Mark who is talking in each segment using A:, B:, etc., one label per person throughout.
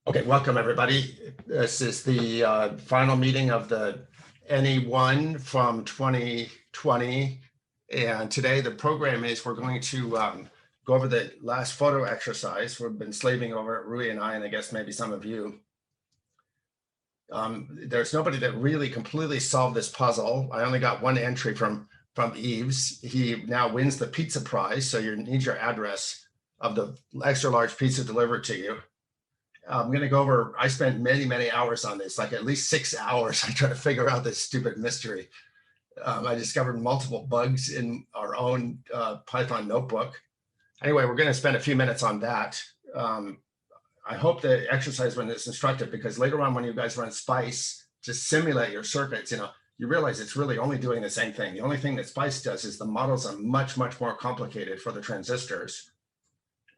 A: Okay, welcome everybody. This is the final meeting of the NE1 from 2020. And today the program is we're going to go over the last photo exercise. We've been slaving over it, Rui and I, and I guess maybe some of you. There's nobody that really completely solved this puzzle. I only got one entry from Yves. He now wins the pizza prize. So you need your address of the extra large pizza delivered to you. I'm going to go over, I spent many hours on this, like at least 6 hours. I tried to figure out this stupid mystery. I discovered multiple bugs in our own Python notebook. Anyway, we're going to spend a few minutes on that. I hope the exercise one is instructive because later on when you guys run Spice, just simulate your circuits, you realize it's really only doing the same thing. The only thing that Spice does is the models are much more complicated for the transistors.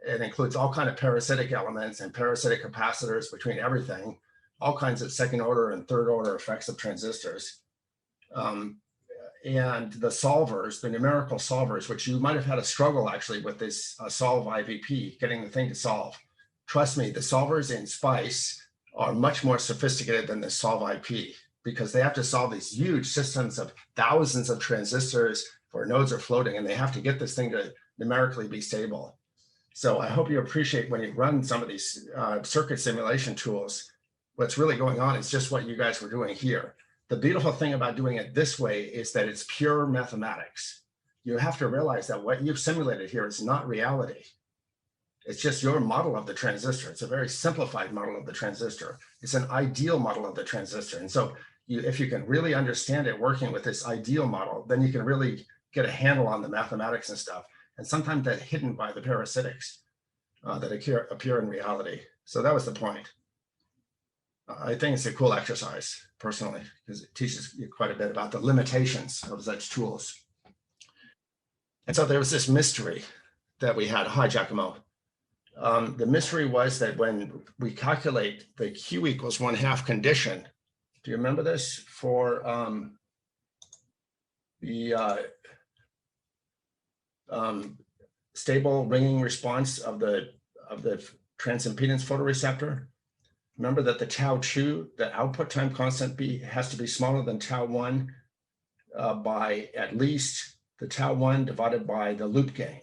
A: It includes all kinds of parasitic elements and parasitic capacitors between everything, all kinds of second order and third order effects of transistors. And the solvers, the numerical solvers, which you might have had a struggle actually with this solve IVP, getting the thing to solve. Trust me, the solvers in Spice are much more sophisticated than the solve IP because they have to solve these huge systems of thousands of transistors where nodes are floating, and they have to get this thing to numerically be stable. So I hope you appreciate when you run some of these circuit simulation tools, what's really going on is just what you guys were doing here. The beautiful thing about doing it this way is that it's pure mathematics. You have to realize that what you've simulated here is not reality. It's just your model of the transistor. It's a very simplified model of the transistor. It's an ideal model of the transistor. And so if you can really understand it working with this ideal model, then you can really get a handle on the mathematics and stuff. And sometimes that's hidden by the parasitics that appear in reality. So that was the point. I think it's a cool exercise, personally, because it teaches you quite a bit about the limitations of such tools. And so there was this mystery that we had. Hi, Giacomo. The mystery was that when we calculate the Q equals 1/2 condition, do you remember this for the stable ringing response of the transimpedance photoreceptor? Remember that the tau2, the output time constant has to be smaller than tau1 by at least the tau1 divided by the loop gain.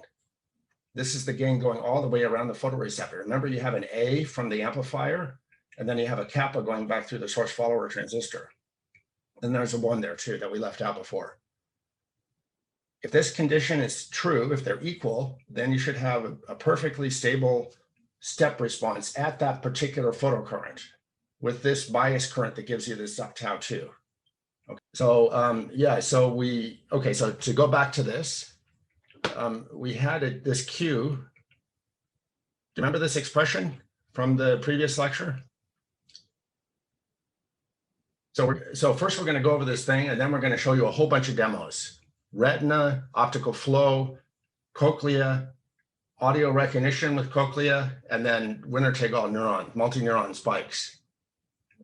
A: This is the gain going all the way around the photoreceptor. Remember, you have an A from the amplifier, and then you have a kappa going back through the source follower transistor. And there's a 1 there too that we left out before. If this condition is true, if they're equal, then you should have a perfectly stable step response at that particular photocurrent with this bias current that gives you this tau2. Okay. So so to go back to this, we had this Q. Do you remember this expression from the previous lecture? So first we're going to go over this thing, and then we're going to show you a whole bunch of demos. Retina, optical flow, cochlea, audio recognition with cochlea, and then winner-take-all neuron, multi-neuron spikes.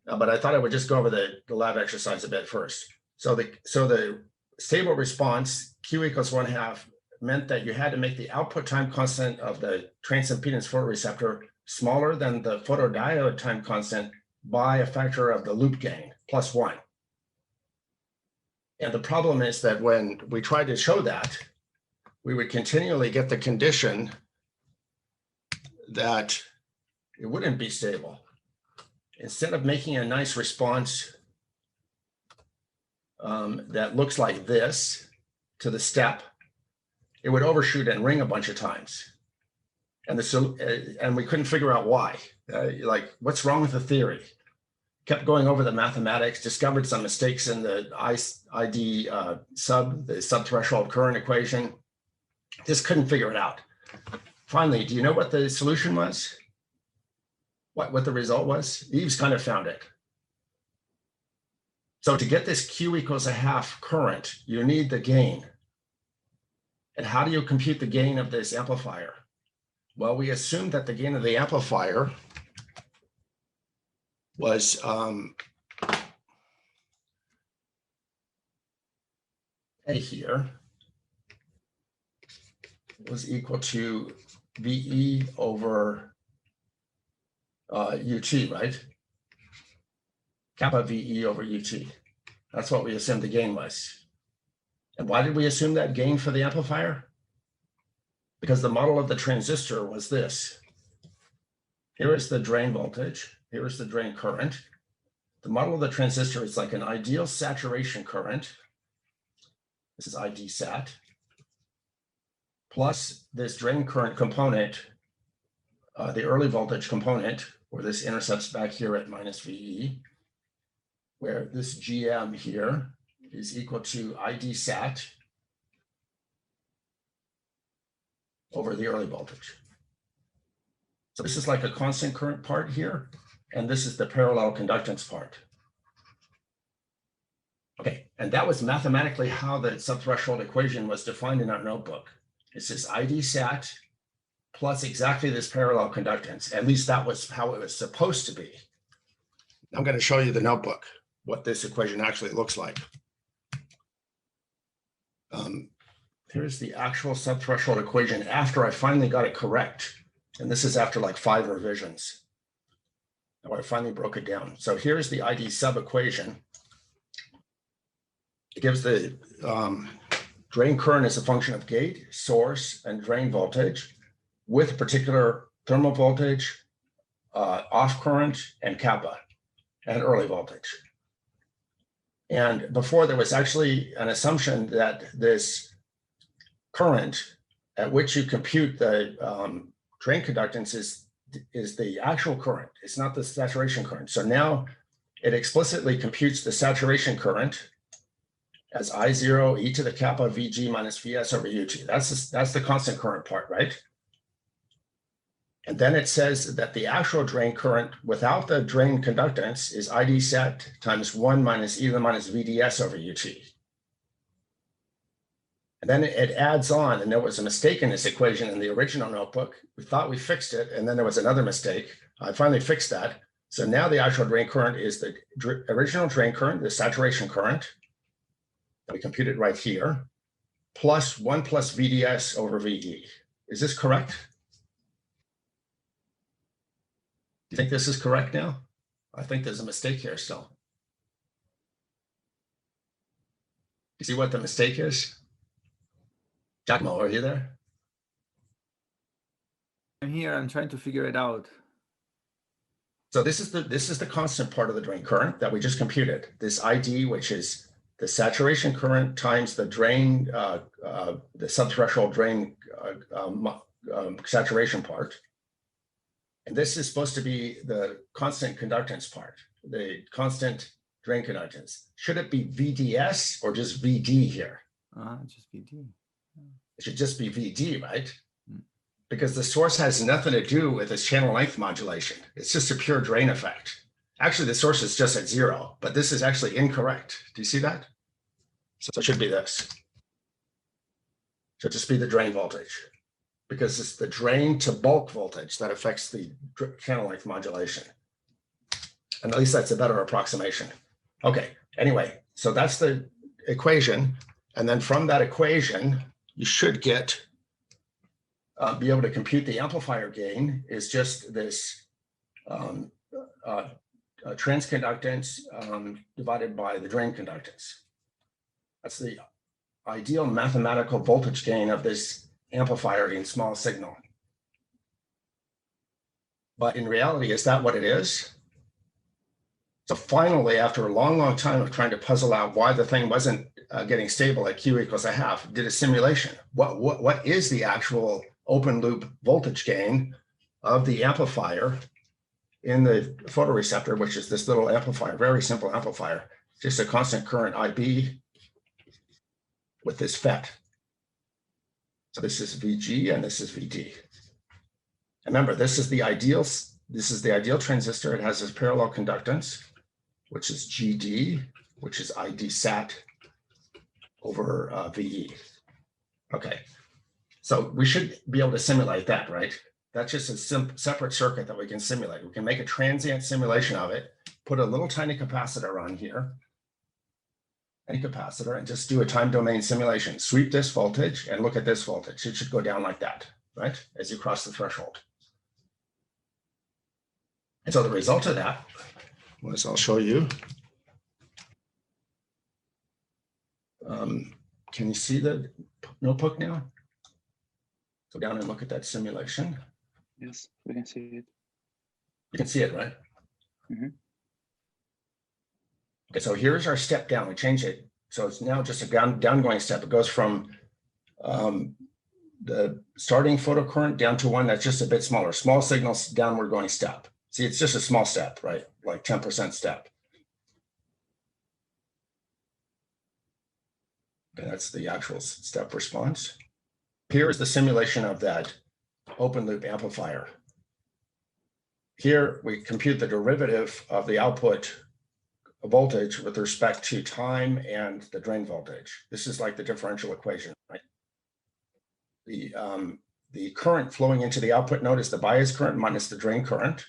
A: But I thought I would just go over the lab exercise a bit first. So the stable response, Q equals 1/2, meant that you had to make the output time constant of the transimpedance photoreceptor smaller than the photodiode time constant by a factor of the loop gain, +1. And the problem is that when we tried to show that, we would continually get the condition that it wouldn't be stable. Instead of making a nice response that looks like this to the step, it would overshoot and ring a bunch of times. And we couldn't figure out why. Like, what's wrong with the theory? Kept going over the mathematics, discovered some mistakes in the ID the subthreshold current equation. Just couldn't figure it out. Finally, do you know what the solution was? What the result was? Yves kind of found it. So to get this Q equals 1/2 current, you need the gain. And how do you compute the gain of this amplifier? Well, we assumed that the gain of the amplifier was A here was equal to VE over UT, right? Kappa VE over UT. That's what we assumed the gain was. And why did we assume that gain for the amplifier? Because the model of the transistor was this. Here is the drain voltage. Here is the drain current. The model of the transistor is like an ideal saturation current. This is ID sat. Plus this drain current component, the early voltage component, where this intercepts back here at minus VE, where this GM here is equal to ID sat over the early voltage. So this is like a constant current part here, and this is the parallel conductance part. Okay, and that was mathematically how the subthreshold equation was defined in our notebook. It's this ID sat plus exactly this parallel conductance. At least that was how it was supposed to be. I'm going to show you the notebook, what this equation actually looks like. Here's the actual subthreshold equation after I finally got it correct. And this is after like 5 revisions. Now I finally broke it down. So here's the ID sub equation. It gives the drain current as a function of gate, source, and drain voltage with particular thermal voltage, off current, and kappa, and early voltage. And before there was actually an assumption that this current at which you compute the drain conductance is the actual current. It's not the saturation current. So now it explicitly computes the saturation current as I0 e to the kappa VG minus VS over UT. That's the constant current part, right? And then it says that the actual drain current without the drain conductance is ID sat times 1 minus e to the minus VDS over UT. And then it adds on, and there was a mistake in this equation in the original notebook. We thought we fixed it, and then there was another mistake. I finally fixed that. So now the actual drain current is the original drain current, the saturation current, that we computed right here, plus 1 plus VDS over VE. Is this correct? Do you think this is correct now? I think there's a mistake here still. You see what the mistake is? Giacomo, are you there?
B: I'm here. I'm trying to figure it out.
A: So this is the constant part of the drain current that we just computed. This ID, which is the saturation current times the drain, the subthreshold drain saturation part. And this is supposed to be the constant conductance part, the constant drain conductance. Should it be VDS or just VD here?
B: Just VD.
A: It should just be VD, right? Because the source has nothing to do with its channel length modulation. It's just a pure drain effect. Actually, the source is just at 0, but this is actually incorrect. Do you see that? So it should be this. It should just be the drain voltage, because it's the drain to bulk voltage that affects the channel length modulation. And at least that's a better approximation. Okay, anyway, so that's the equation. And then from that equation, you should get, be able to compute the amplifier gain is just this transconductance divided by the drain conductance. That's the ideal mathematical voltage gain of this amplifier in small signal. But in reality, is that what it is? So finally, after a long, long time of trying to puzzle out why the thing wasn't getting stable at Q equals a half, did a simulation. What is the actual open loop voltage gain of the amplifier in the photoreceptor, which is this little amplifier, very simple amplifier, just a constant current IB with this FET. So this is VG and this is VD. And remember, this is the ideal transistor. It has this parallel conductance, which is GD, which is ID sat over VE. Okay, so we should be able to simulate that, right? That's just a separate circuit that we can simulate. We can make a transient simulation of it, put a little tiny capacitor on here, any capacitor, and just do a time domain simulation. Sweep this voltage and look at this voltage. It should go down like that, right? As you cross the threshold. And so the result of that was, I'll show you. Can you see the notebook now? Go down and look at that simulation.
C: Yes, we can see it.
A: You can see it, right?
C: Mhm.
A: Okay, so here's our step down. We change it. So it's now just a downgoing step. It goes from the starting photocurrent down to one that's just a bit smaller. Small signals downward going step. See, it's just a small step, right? Like 10% step. Okay, that's the actual step response. Here is the simulation of that open loop amplifier. Here we compute the derivative of the output voltage with respect to time and the drain voltage. This is like the differential equation, right? The current flowing into the output node is the bias current minus the drain current.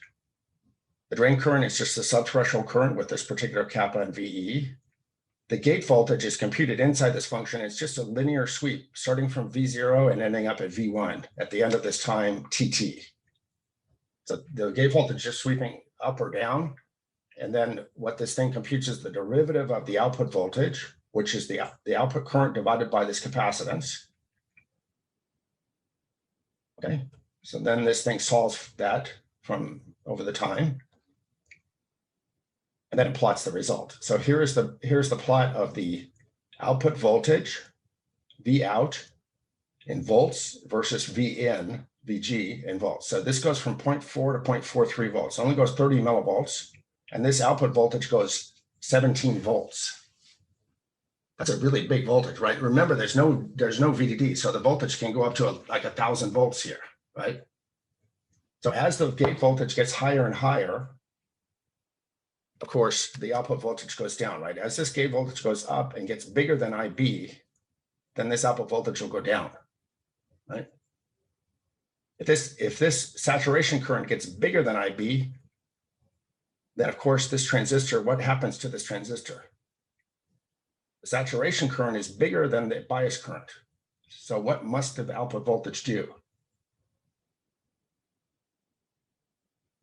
A: The drain current is just the subthreshold current with this particular kappa and VE. The gate voltage is computed inside this function. It's just a linear sweep starting from V0 and ending up at V1 at the end of this time TT. So the gate voltage is just sweeping up or down. And then what this thing computes is the derivative of the output voltage, which is the output current divided by this capacitance. Okay, so then this thing solves that from over the time. And then it plots the result. So here's the plot of the output voltage, V out in volts versus V in, VG in volts. So this goes from 0.4 to 0.43 volts. It only goes 30 millivolts. And this output voltage goes 17 volts. That's a really big voltage, right? Remember, there's no VDD, so the voltage can go up to like 1,000 volts here, right? So as the gate voltage gets higher and higher, of course, the output voltage goes down, right? As this gate voltage goes up and gets bigger than IB, then this output voltage will go down, right? If this saturation current gets bigger than IB, then of course this transistor, what happens to this transistor? The saturation current is bigger than the bias current. So what must the output voltage do?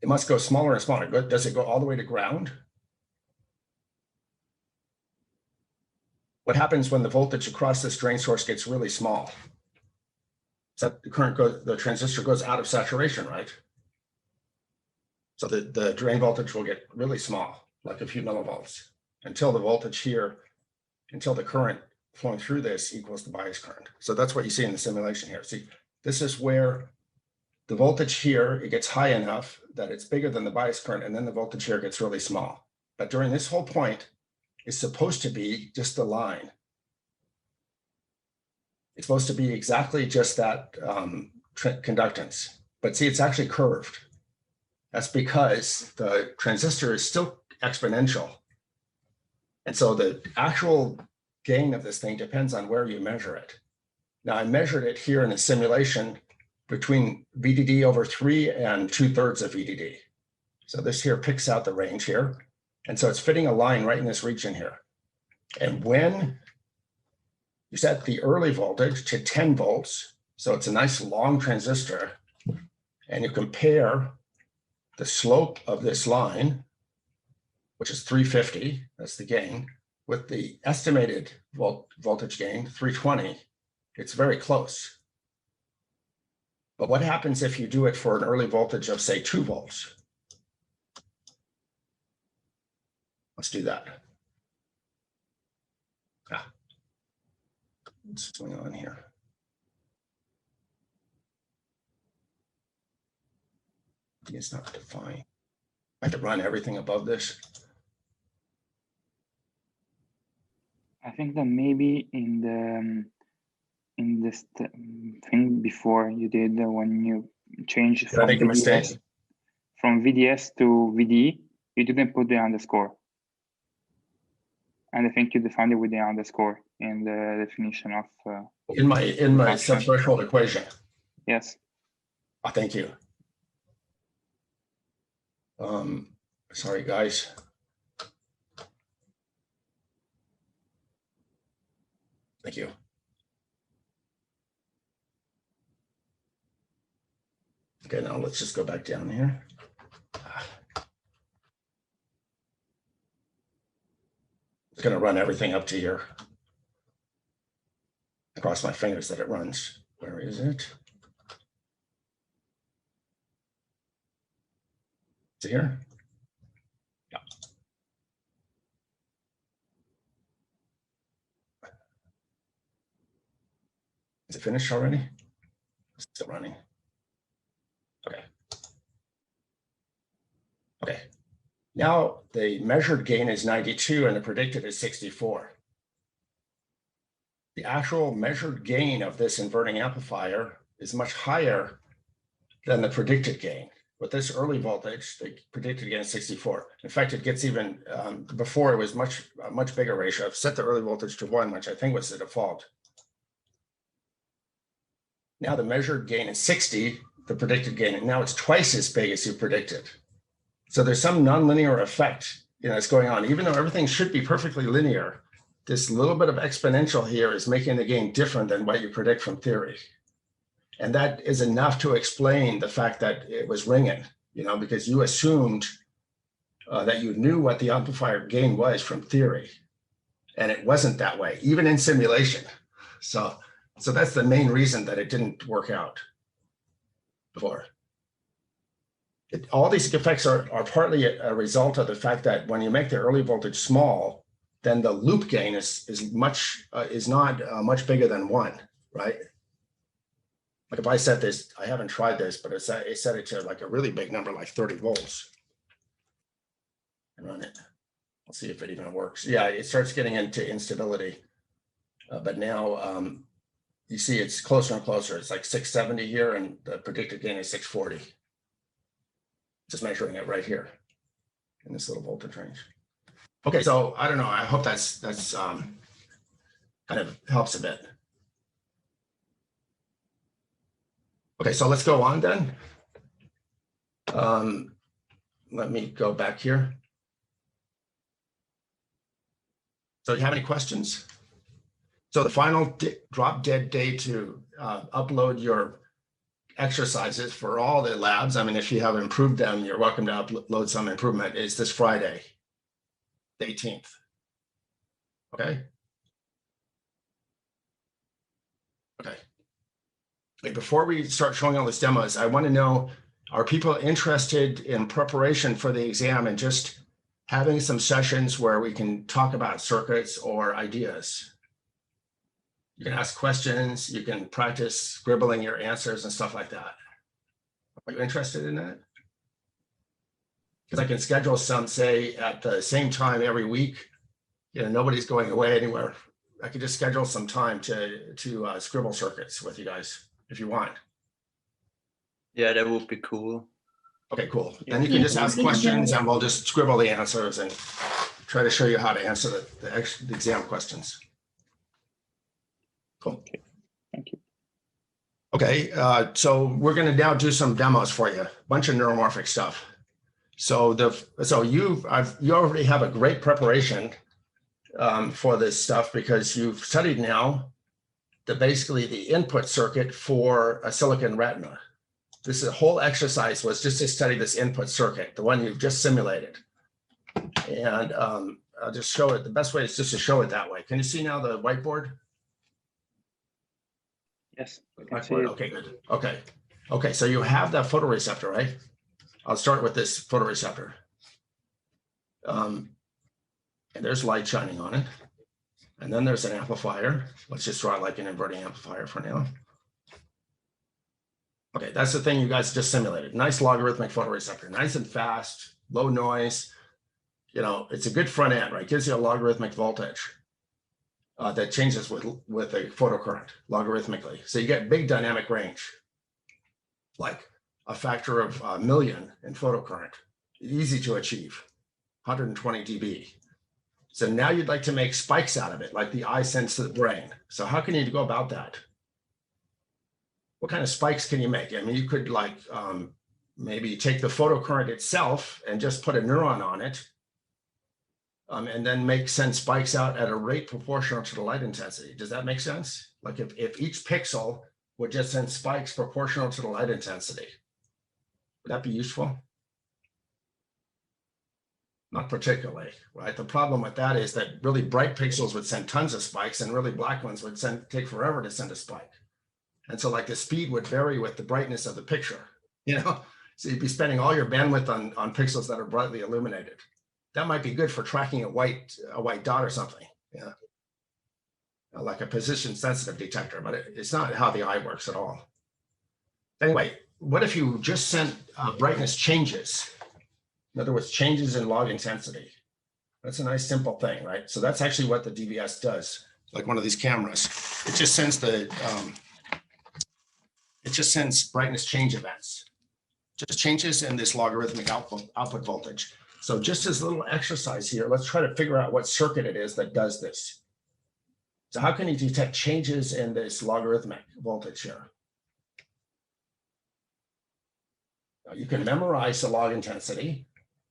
A: It must go smaller and smaller. Does it go all the way to ground? What happens when the voltage across this drain source gets really small? So the transistor goes out of saturation, right? So the drain voltage will get really small, like a few millivolts, until the voltage here, until the current flowing through this equals the bias current. So that's what you see in the simulation here. See, this is where the voltage here, it gets high enough that it's bigger than the bias current, and then the voltage here gets really small. But during this whole point, it's supposed to be just a line. It's supposed to be exactly just that conductance. But see, it's actually curved. That's because the transistor is still exponential. And so the actual gain of this thing depends on where you measure it. Now, I measured it here in a simulation between VDD over 3 and 2/3 of VDD. So this here picks out the range here. And so it's fitting a line right in this region here. And when you set the early voltage to 10 volts, so it's a nice long transistor, and you compare the slope of this line, which is 350, that's the gain, with the estimated voltage gain, 320, it's very close. But what happens if you do it for an early voltage of, say, 2 volts? Let's do that. What's going on here? It's not defined. I have to run everything above this.
C: I think that maybe in this thing before you did when you changed
A: Did I make a mistake?
C: from VDS to VD, you didn't put the underscore. And I think you defined it with the underscore in the definition of
A: in my subthreshold equation.
C: Yes.
A: Oh, thank you. Sorry, guys. Thank you. Okay, now let's just go back down here. It's going to run everything up to here. I cross my fingers that it runs. Where is it? Is it here? Yeah. Is it finished already? It's still running. Okay. Okay. Now the measured gain is 92 and the predicted is 64. The actual measured gain of this inverting amplifier is much higher than the predicted gain. With this early voltage, the predicted gain is 64. In fact, it gets even, before it was a much bigger ratio. I've set the early voltage to 1, which I think was the default. Now the measured gain is 60, the predicted gain, and now it's twice as big as you predicted. So there's some nonlinear effect, that's going on. Even though everything should be perfectly linear, this little bit of exponential here is making the gain different than what you predict from theory. And that is enough to explain the fact that it was ringing, because you assumed that you knew what the amplifier gain was from theory. And it wasn't that way, even in simulation. So that's the main reason that it didn't work out before. All these effects are partly a result of the fact that when you make the early voltage small, then the loop gain is not much bigger than 1, right? Like if I set this, I haven't tried this, but it set it to like a really big number, like 30 volts. And run it. Let's see if it even works. Yeah, it starts getting into instability. But now you see it's closer and closer. It's like 670 here, and the predicted gain is 640. Just measuring it right here in this little voltage range. Okay, so I don't know. I hope that's kind of helps a bit. Okay, so let's go on then. Let me go back here. So do you have any questions? So the final drop dead day to upload your exercises for all the labs. I mean, if you have improved them, you're welcome to upload some improvement, is this Friday, the 18th. Okay. Okay. Wait, before we start showing all these demos, I want to know, are people interested in preparation for the exam and just having some sessions where we can talk about circuits or ideas? You can ask questions, you can practice scribbling your answers and stuff like that. Are you interested in that? Because I can schedule some, say, at the same time every week. Nobody's going away anywhere. I could just schedule some time to scribble circuits with you guys if you want.
D: Yeah, that would be cool.
A: Okay, cool. Then you can just ask questions and we'll just scribble the answers and try to show you how to answer the exam questions. Cool.
C: Okay. Thank you.
A: Okay, so we're going to now do some demos for you, a bunch of neuromorphic stuff. So you already have a great preparation for this stuff because you've studied now basically the input circuit for a silicon retina. This whole exercise was just to study this input circuit, the one you've just simulated. And I'll just show it. The best way is just to show it that way. Can you see now the whiteboard?
C: Yes.
A: Okay, good. Okay, so you have that photoreceptor, right? I'll start with this photoreceptor. And there's light shining on it. And then there's an amplifier. Let's just draw it like an inverting amplifier for now. Okay, that's the thing you guys just simulated. Nice logarithmic photoreceptor, nice and fast, low noise. It's a good front end, right? Gives you a logarithmic voltage that changes with a photocurrent logarithmically. So you get big dynamic range, like a factor of a million in photocurrent, easy to achieve, 120 dB. So now you'd like to make spikes out of it, like the eye sends to the brain. So how can you go about that? What kind of spikes can you make? I mean, you could maybe take the photocurrent itself and just put a neuron on it, and then send spikes out at a rate proportional to the light intensity. Does that make sense? Like if each pixel would just send spikes proportional to the light intensity, would that be useful? Not particularly, right? The problem with that is that really bright pixels would send tons of spikes and really black ones would take forever to send a spike. And so like the speed would vary with the brightness of the picture, you know? So you'd be spending all your bandwidth on pixels that are brightly illuminated. That might be good for tracking a white dot or something, yeah. Like a position sensitive detector, but it's not how the eye works at all. Anyway, what if you just sent brightness changes? In other words, changes in log intensity. That's a nice simple thing, right? So that's actually what the DVS does, like one of these cameras. It just sends brightness change events, just changes in this logarithmic output voltage. So just as a little exercise here, let's try to figure out what circuit it is that does this. So how can you detect changes in this logarithmic voltage here? Now you can memorize the log intensity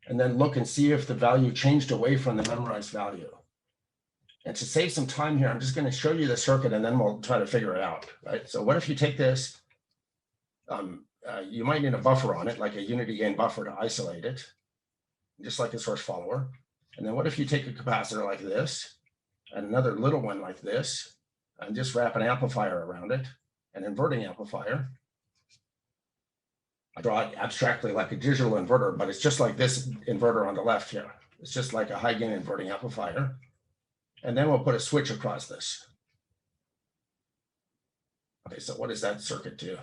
A: and then look and see if the value changed away from the memorized value. And to save some time here, I'm just going to show you the circuit and then we'll try to figure it out, right? So what if you take this, you might need a buffer on it, like a unity gain buffer to isolate it, just like a source follower. And then what if you take a capacitor like this and another little one like this and just wrap an amplifier around it, an inverting amplifier. I draw it abstractly like a digital inverter, but it's just like this inverter on the left here. It's just like a high gain inverting amplifier. And then we'll put a switch across this. Okay, so what does that circuit do?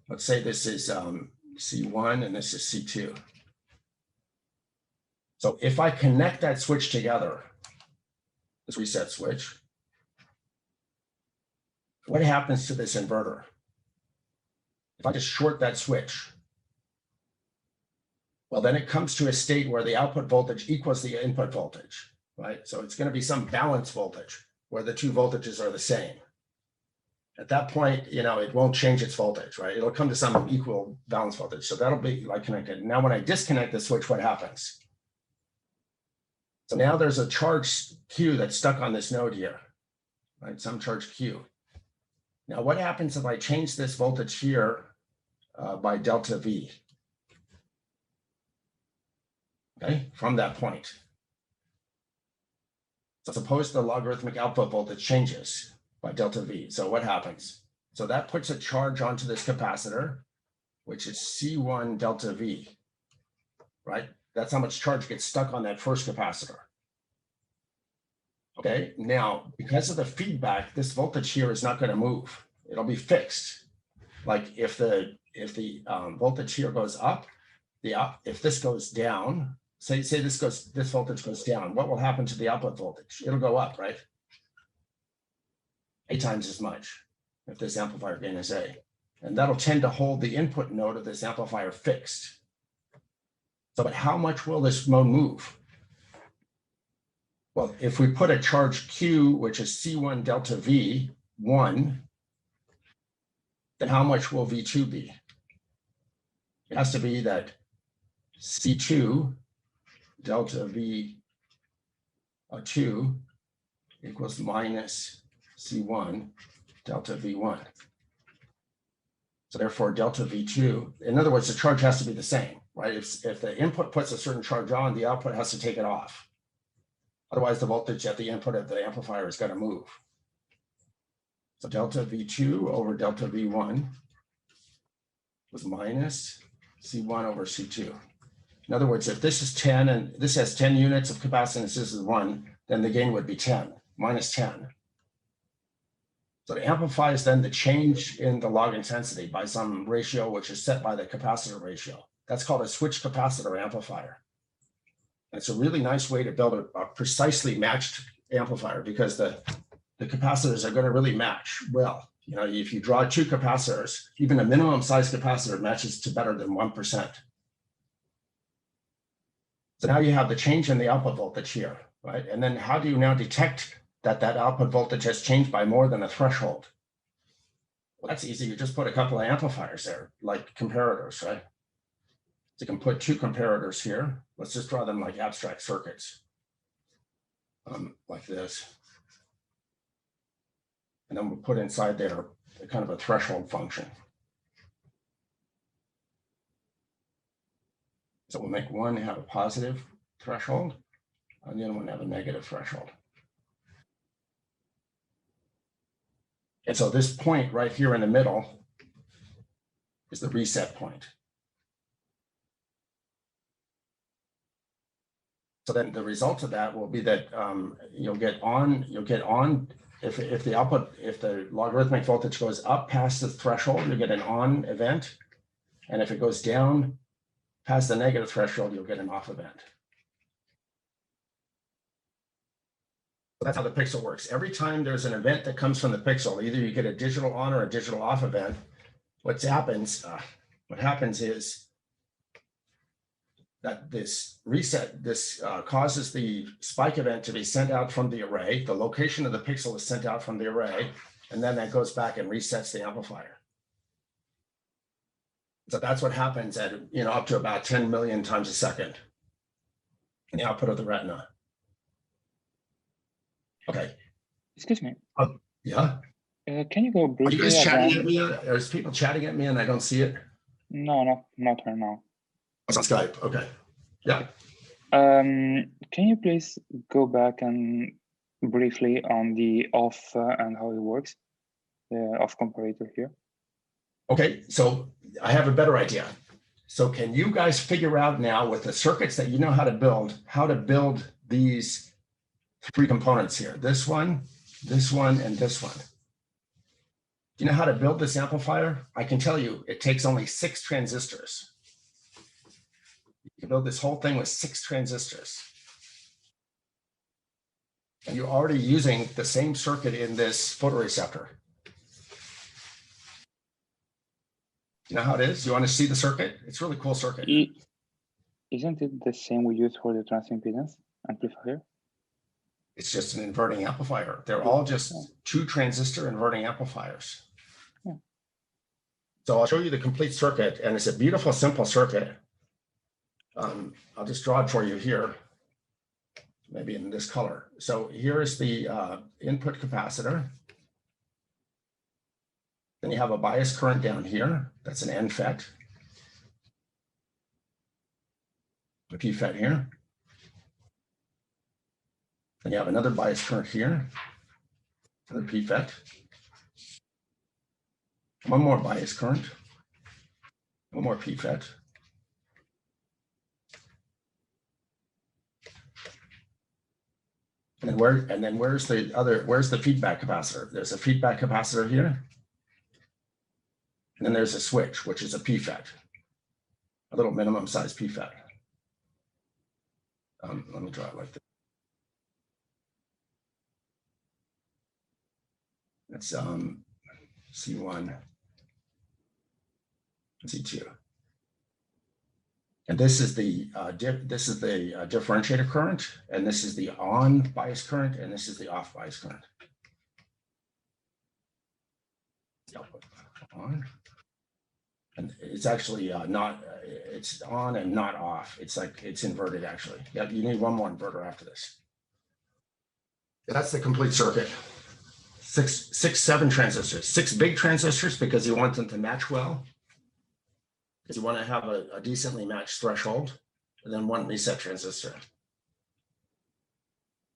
A: Let's say this is C1 and this is C2. So if I connect that switch together, this reset switch, what happens to this inverter? If I just short that switch, well, then it comes to a state where the output voltage equals the input voltage, right? So it's going to be some balance voltage where the two voltages are the same. At that point, you know, it won't change its voltage, right? It'll come to some equal balance voltage. So that'll be like connected. Now, when I disconnect the switch, what happens? So now there's a charge Q that's stuck on this node here, right? Some charge Q. Now, what happens if I change this voltage here by delta V? Okay, from that point. So suppose the logarithmic output voltage changes by delta V. So what happens? So that puts a charge onto this capacitor, which is C1 delta V, right? That's how much charge gets stuck on that first capacitor. Okay, now, because of the feedback, this voltage here is not going to move. It'll be fixed. Like if the voltage here goes up, if this goes down, say this voltage goes down, what will happen to the output voltage? It'll go up, right? 8 times as much if this amplifier gain is A. And that'll tend to hold the input node of this amplifier fixed. So, but how much will this mode move? Well, if we put a charge Q, which is C1 delta V, 1, then how much will V2 be? It has to be that C2 delta V 2 equals minus C1 delta V1. So therefore, delta V2, in other words, the charge has to be the same, right? If the input puts a certain charge on, the output has to take it off. Otherwise, the voltage at the input of the amplifier is going to move. So delta V2 over delta V1 was minus C1 over C2. In other words, if this is 10 and this has 10 units of capacitance, this is 1, then the gain would be 10, minus 10. So it amplifies then the change in the log intensity by some ratio, which is set by the capacitor ratio. That's called a switch capacitor amplifier. It's a really nice way to build a precisely matched amplifier because the capacitors are going to really match well. You know, if you draw 2 capacitors, even a minimum size capacitor matches to better than 1%. So now you have the change in the output voltage here, right? And then how do you now detect that that output voltage has changed by more than a threshold? Well, that's easy. You just put a couple of amplifiers there, like comparators, right? So you can put 2 comparators here. Let's just draw them like abstract circuits, like this. And then we'll put inside there kind of a threshold function. So we'll make one have a positive threshold, and the other one have a negative threshold. And so this point right here in the middle is the reset point. So then the result of that will be that you'll get on if the output, if the logarithmic voltage goes up past the threshold, you get an on event. And if it goes down past the negative threshold, you'll get an off event. So that's how the pixel works. Every time there's an event that comes from the pixel, either you get a digital on or a digital off event. What happens is that this reset, causes the spike event to be sent out from the array. The location of the pixel is sent out from the array, and then that goes back and resets the amplifier. So that's what happens at, up to about 10 million times a second in the output of the retina. Okay.
C: Excuse me.
A: Yeah.
C: Can you go
A: Are
C: briefly?
A: you guys chatting at
C: around-
A: me? There's people chatting at me and I don't see it.
C: No, not right now.
A: It's on Skype. Okay. Yeah.
C: Can you please go back and briefly on the off and how it works, the off comparator here?
A: Okay, so I have a better idea. So can you guys figure out now with the circuits that you know how to build these three components here? This one, and this one. Do you know how to build this amplifier? I can tell you, it takes only 6 transistors. You can build this whole thing with 6 transistors. And you're already using the same circuit in this photoreceptor. You know how it is? You want to see the circuit? It's a really cool circuit.
C: Isn't it the same we use for the transimpedance amplifier?
A: It's just an inverting amplifier. They're all just 2 transistor inverting amplifiers.
C: Yeah.
A: So I'll show you the complete circuit, and it's a beautiful, simple circuit. I'll just draw it for you here, maybe in this color. So here's the input capacitor. Then you have a bias current down here. That's an N FET. A P FET here. Then you have another bias current here. Another P FET. One more bias current. One more P FET. And where's the feedback capacitor? There's a feedback capacitor here. And then there's a switch, which is a P FET, a little minimum size P FET. Let me draw it like this. That's C1, C2. And this is the differentiator current, and this is the on bias current, and this is the off bias current. Output on, and it's actually it's on and not off. It's like it's inverted actually. Yeah, you need one more inverter after this. That's the complete circuit. 7 transistors, 6 big transistors because you want them to match well. Because you want to have a decently matched threshold, and then 1 reset transistor.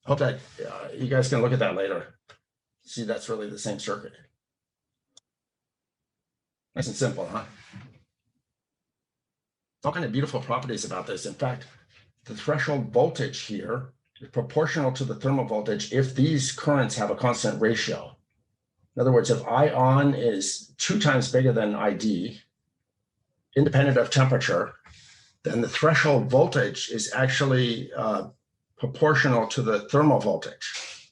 A: Hope that you guys can look at that later. See, that's really the same circuit. Nice and simple, huh? All kind of beautiful properties about this. In fact, the threshold voltage here is proportional to the thermal voltage if these currents have a constant ratio. In other words, if I on is 2 times bigger than ID, independent of temperature, then the threshold voltage is actually proportional to the thermal voltage.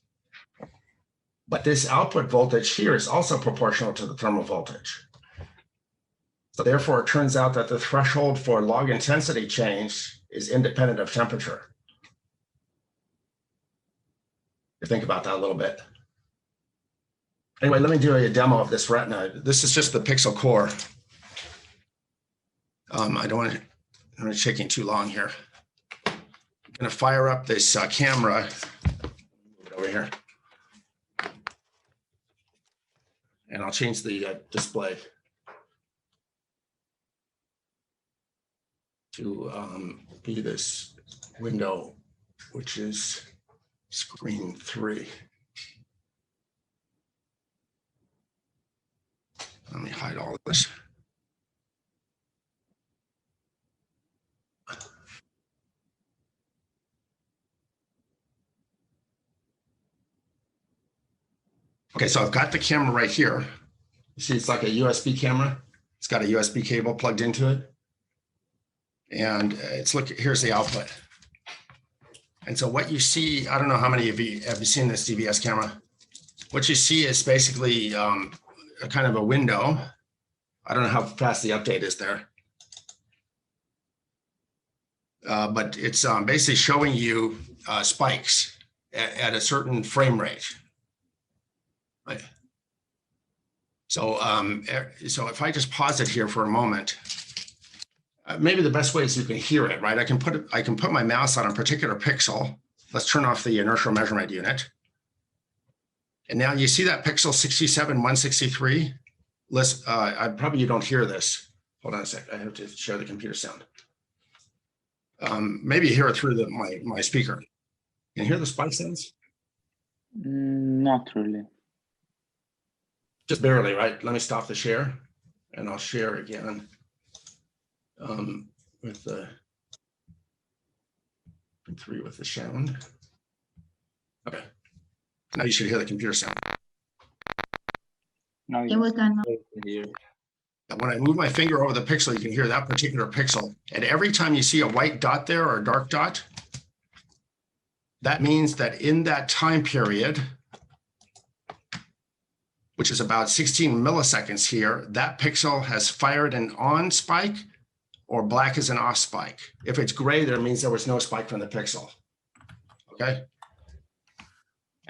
A: But this output voltage here is also proportional to the thermal voltage. So therefore, it turns out that the threshold for log intensity change is independent of temperature. You think about that a little bit. Anyway, let me do a demo of this retina. This is just the pixel core. I don't want to, I'm not taking too long here. I'm going to fire up this camera. Move it over here. And I'll change the display to be this window, which is screen 3. Let me hide all of this. Okay, so I've got the camera right here. You see, it's like a USB camera. It's got a USB cable plugged into it. And here's the output. And so what you see, I don't know how many of you have seen this DVS camera. What you see is basically a kind of a window. I don't know how fast the update is there. But it's basically showing you spikes at a certain frame rate. Right. So if I just pause it here for a moment, maybe the best way is you can hear it, right? I can put my mouse on a particular pixel. Let's turn off the inertial measurement unit. And now you see that pixel 67163. Probably you don't hear this. Hold on a sec. I have to share the computer sound. Maybe you hear it through my speaker. Can you hear the spike sounds?
C: Not really.
A: Just barely, right? Let me stop the share and I'll share again with the 3 with the sound. Okay. Now you should hear the computer sound.
C: No,
E: Yeah, we can.
A: When I move my finger over the pixel, you can hear that particular pixel. And every time you see a white dot there or a dark dot, that means that in that time period, which is about 16 milliseconds here, that pixel has fired an on spike or black is an off spike. If it's gray, that means there was no spike from the pixel. Okay.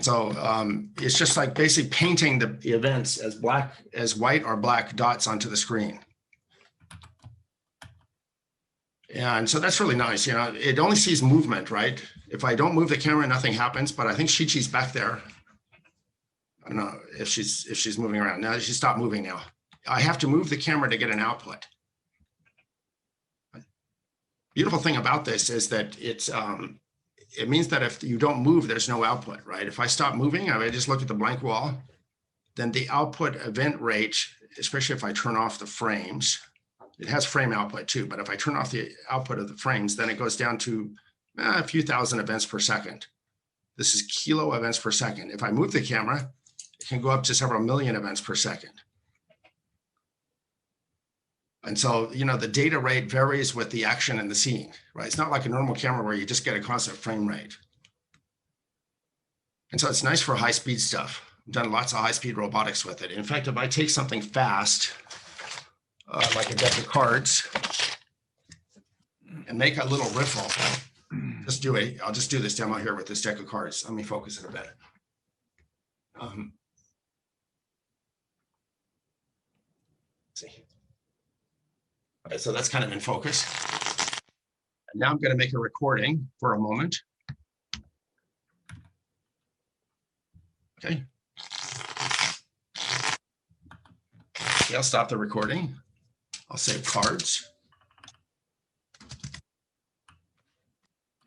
A: So it's just like basically painting the events as white or black dots onto the screen. And so that's really nice. You know, it only sees movement, right? If I don't move the camera, nothing happens, but I think Chi-Chi's back there. I don't know if she's moving around. Now she stopped moving now. I have to move the camera to get an output. Beautiful thing about this is that it means that if you don't move, there's no output, right? If I stop moving, I just look at the blank wall, then the output event rate, especially if I turn off the frames, it has frame output too, but if I turn off the output of the frames, then it goes down to a few thousand events per second. This is kilo events per second. If I move the camera, it can go up to several million events per second. And so, you know, the data rate varies with the action in the scene, right? It's not like a normal camera where you just get a constant frame rate. And so it's nice for high-speed stuff. I've done lots of high-speed robotics with it. In fact, if I take something fast, like a deck of cards, and make a little riffle, I'll just do this demo here with this deck of cards. Let me focus it a bit. Let's see. Okay, so that's kind of in focus. And now I'm going to make a recording for a moment. Okay. Okay, I'll stop the recording. I'll save cards.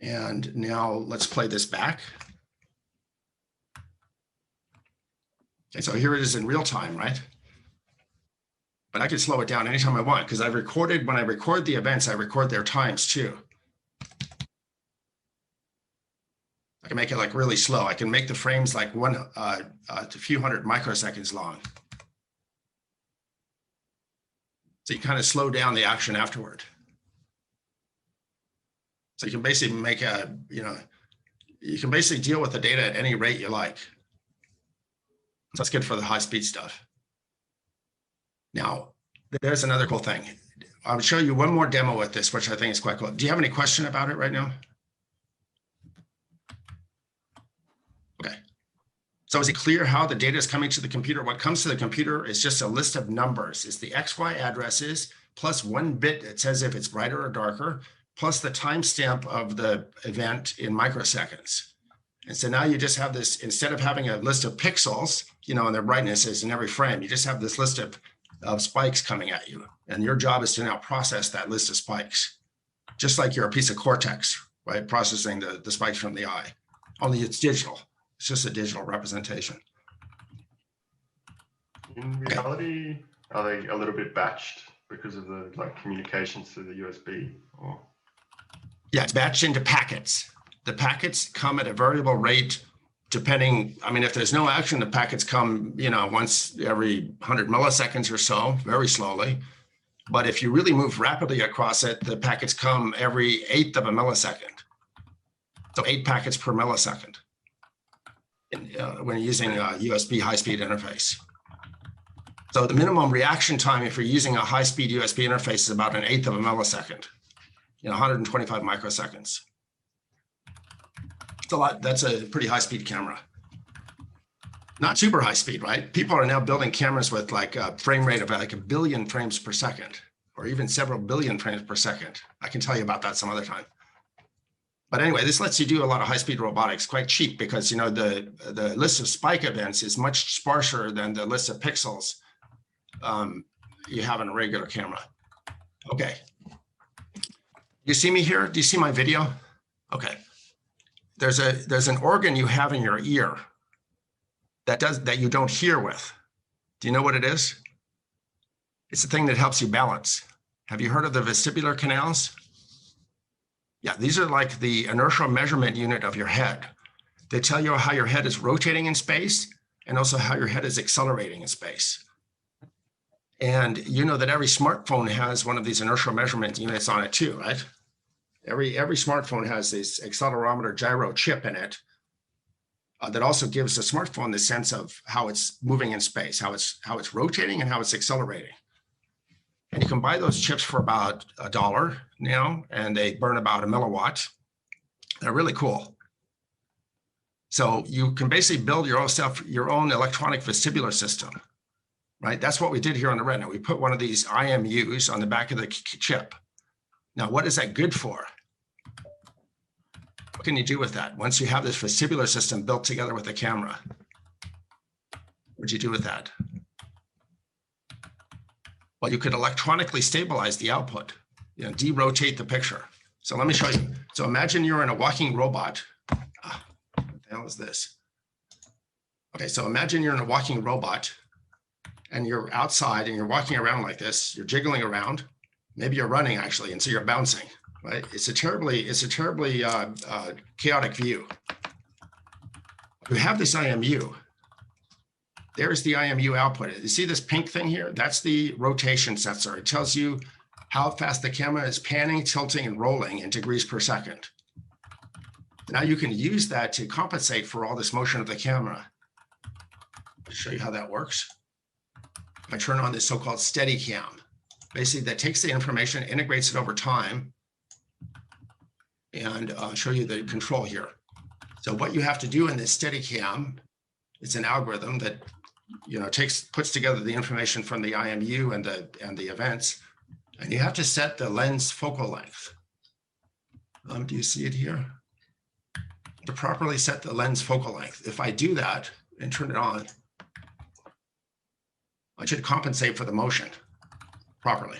A: And now let's play this back. Okay, so here it is in real time, right? But I can slow it down anytime I want because I've recorded, when I record the events, I record their times too. I can make it like really slow. I can make the frames like a few hundred microseconds long. So you kind of slow down the action afterward. So you can basically make you can basically deal with the data at any rate you like. So that's good for the high speed stuff. Now, there's another cool thing. I'll show you one more demo with this, which I think is quite cool. Do you have any question about it right now? Okay. So is it clear how the data is coming to the computer? What comes to the computer is just a list of numbers. It's the XY addresses plus one bit that says if it's brighter or darker, plus the timestamp of the event in microseconds. And so now you just have this, instead of having a list of pixels, you know, and their brightnesses in every frame, you just have this list of spikes coming at you. And your job is to now process that list of spikes, just like you're a piece of cortex right? Processing the spikes from the eye. Only it's digital. It's just a digital representation.
E: In reality, are they a little bit batched because of the communications through the USB? Or?
A: Yeah, it's batched into packets. The packets come at a variable rate depending, I mean, if there's no action, the packets come, once every 100 milliseconds or so, very slowly. But if you really move rapidly across it, the packets come every 1/8 of a millisecond. So 8 packets per millisecond when you're using a USB high-speed interface. So the minimum reaction time, if you're using a high-speed USB interface, is about 1/8 of a millisecond, 125 microseconds. It's a lot. That's a pretty high-speed camera. Not super high speed, right? People are now building cameras with like a frame rate of like 1 billion frames per second, or even several billion frames per second. I can tell you about that some other time. But anyway, this lets you do a lot of high-speed robotics quite cheap because the list of spike events is much sparser than the list of pixels you have in a regular camera. Okay. You see me here? Do you see my video? Okay. There's an organ you have in your ear that you don't hear with. Do you know what it is? It's the thing that helps you balance. Have you heard of the vestibular canals? Yeah, these are like the inertial measurement unit of your head. They tell you how your head is rotating in space and also how your head is accelerating in space. And you know that every smartphone has one of these inertial measurement units on it too, right? Every smartphone has this accelerometer gyro chip in it that also gives the smartphone the sense of how it's moving in space, how it's rotating and how it's accelerating. And you can buy those chips for about $1 now, and they burn about 1 milliwatt. They're really cool. So you can basically build your own electronic vestibular system, right? That's what we did here on the Retina. We put one of these IMUs on the back of the chip. Now, what is that good for? What can you do with that? Once you have this vestibular system built together with the camera, what'd you do with that? Well, you could electronically stabilize the output, derotate the picture. So let me show you. So imagine you're in a walking robot. What the hell is this? Okay, so imagine you're in a walking robot and you're outside and you're walking around like this. You're jiggling around. Maybe you're running actually, and so you're bouncing. Right? It's a terribly chaotic view. You have this IMU. There's the IMU output. You see this pink thing here? That's the rotation sensor. It tells you how fast the camera is panning, tilting, and rolling in degrees per second. Now you can use that to compensate for all this motion of the camera. I'll show you how that works. I turn on this so-called steady cam. Basically, that takes the information, integrates it over time, and I'll show you the control here. So what you have to do in this Steadicam, it's an algorithm that puts together the information from the IMU and the events, and you have to set the lens focal length. Do you see it here? To properly set the lens focal length. If I do that and turn it on, I should compensate for the motion properly.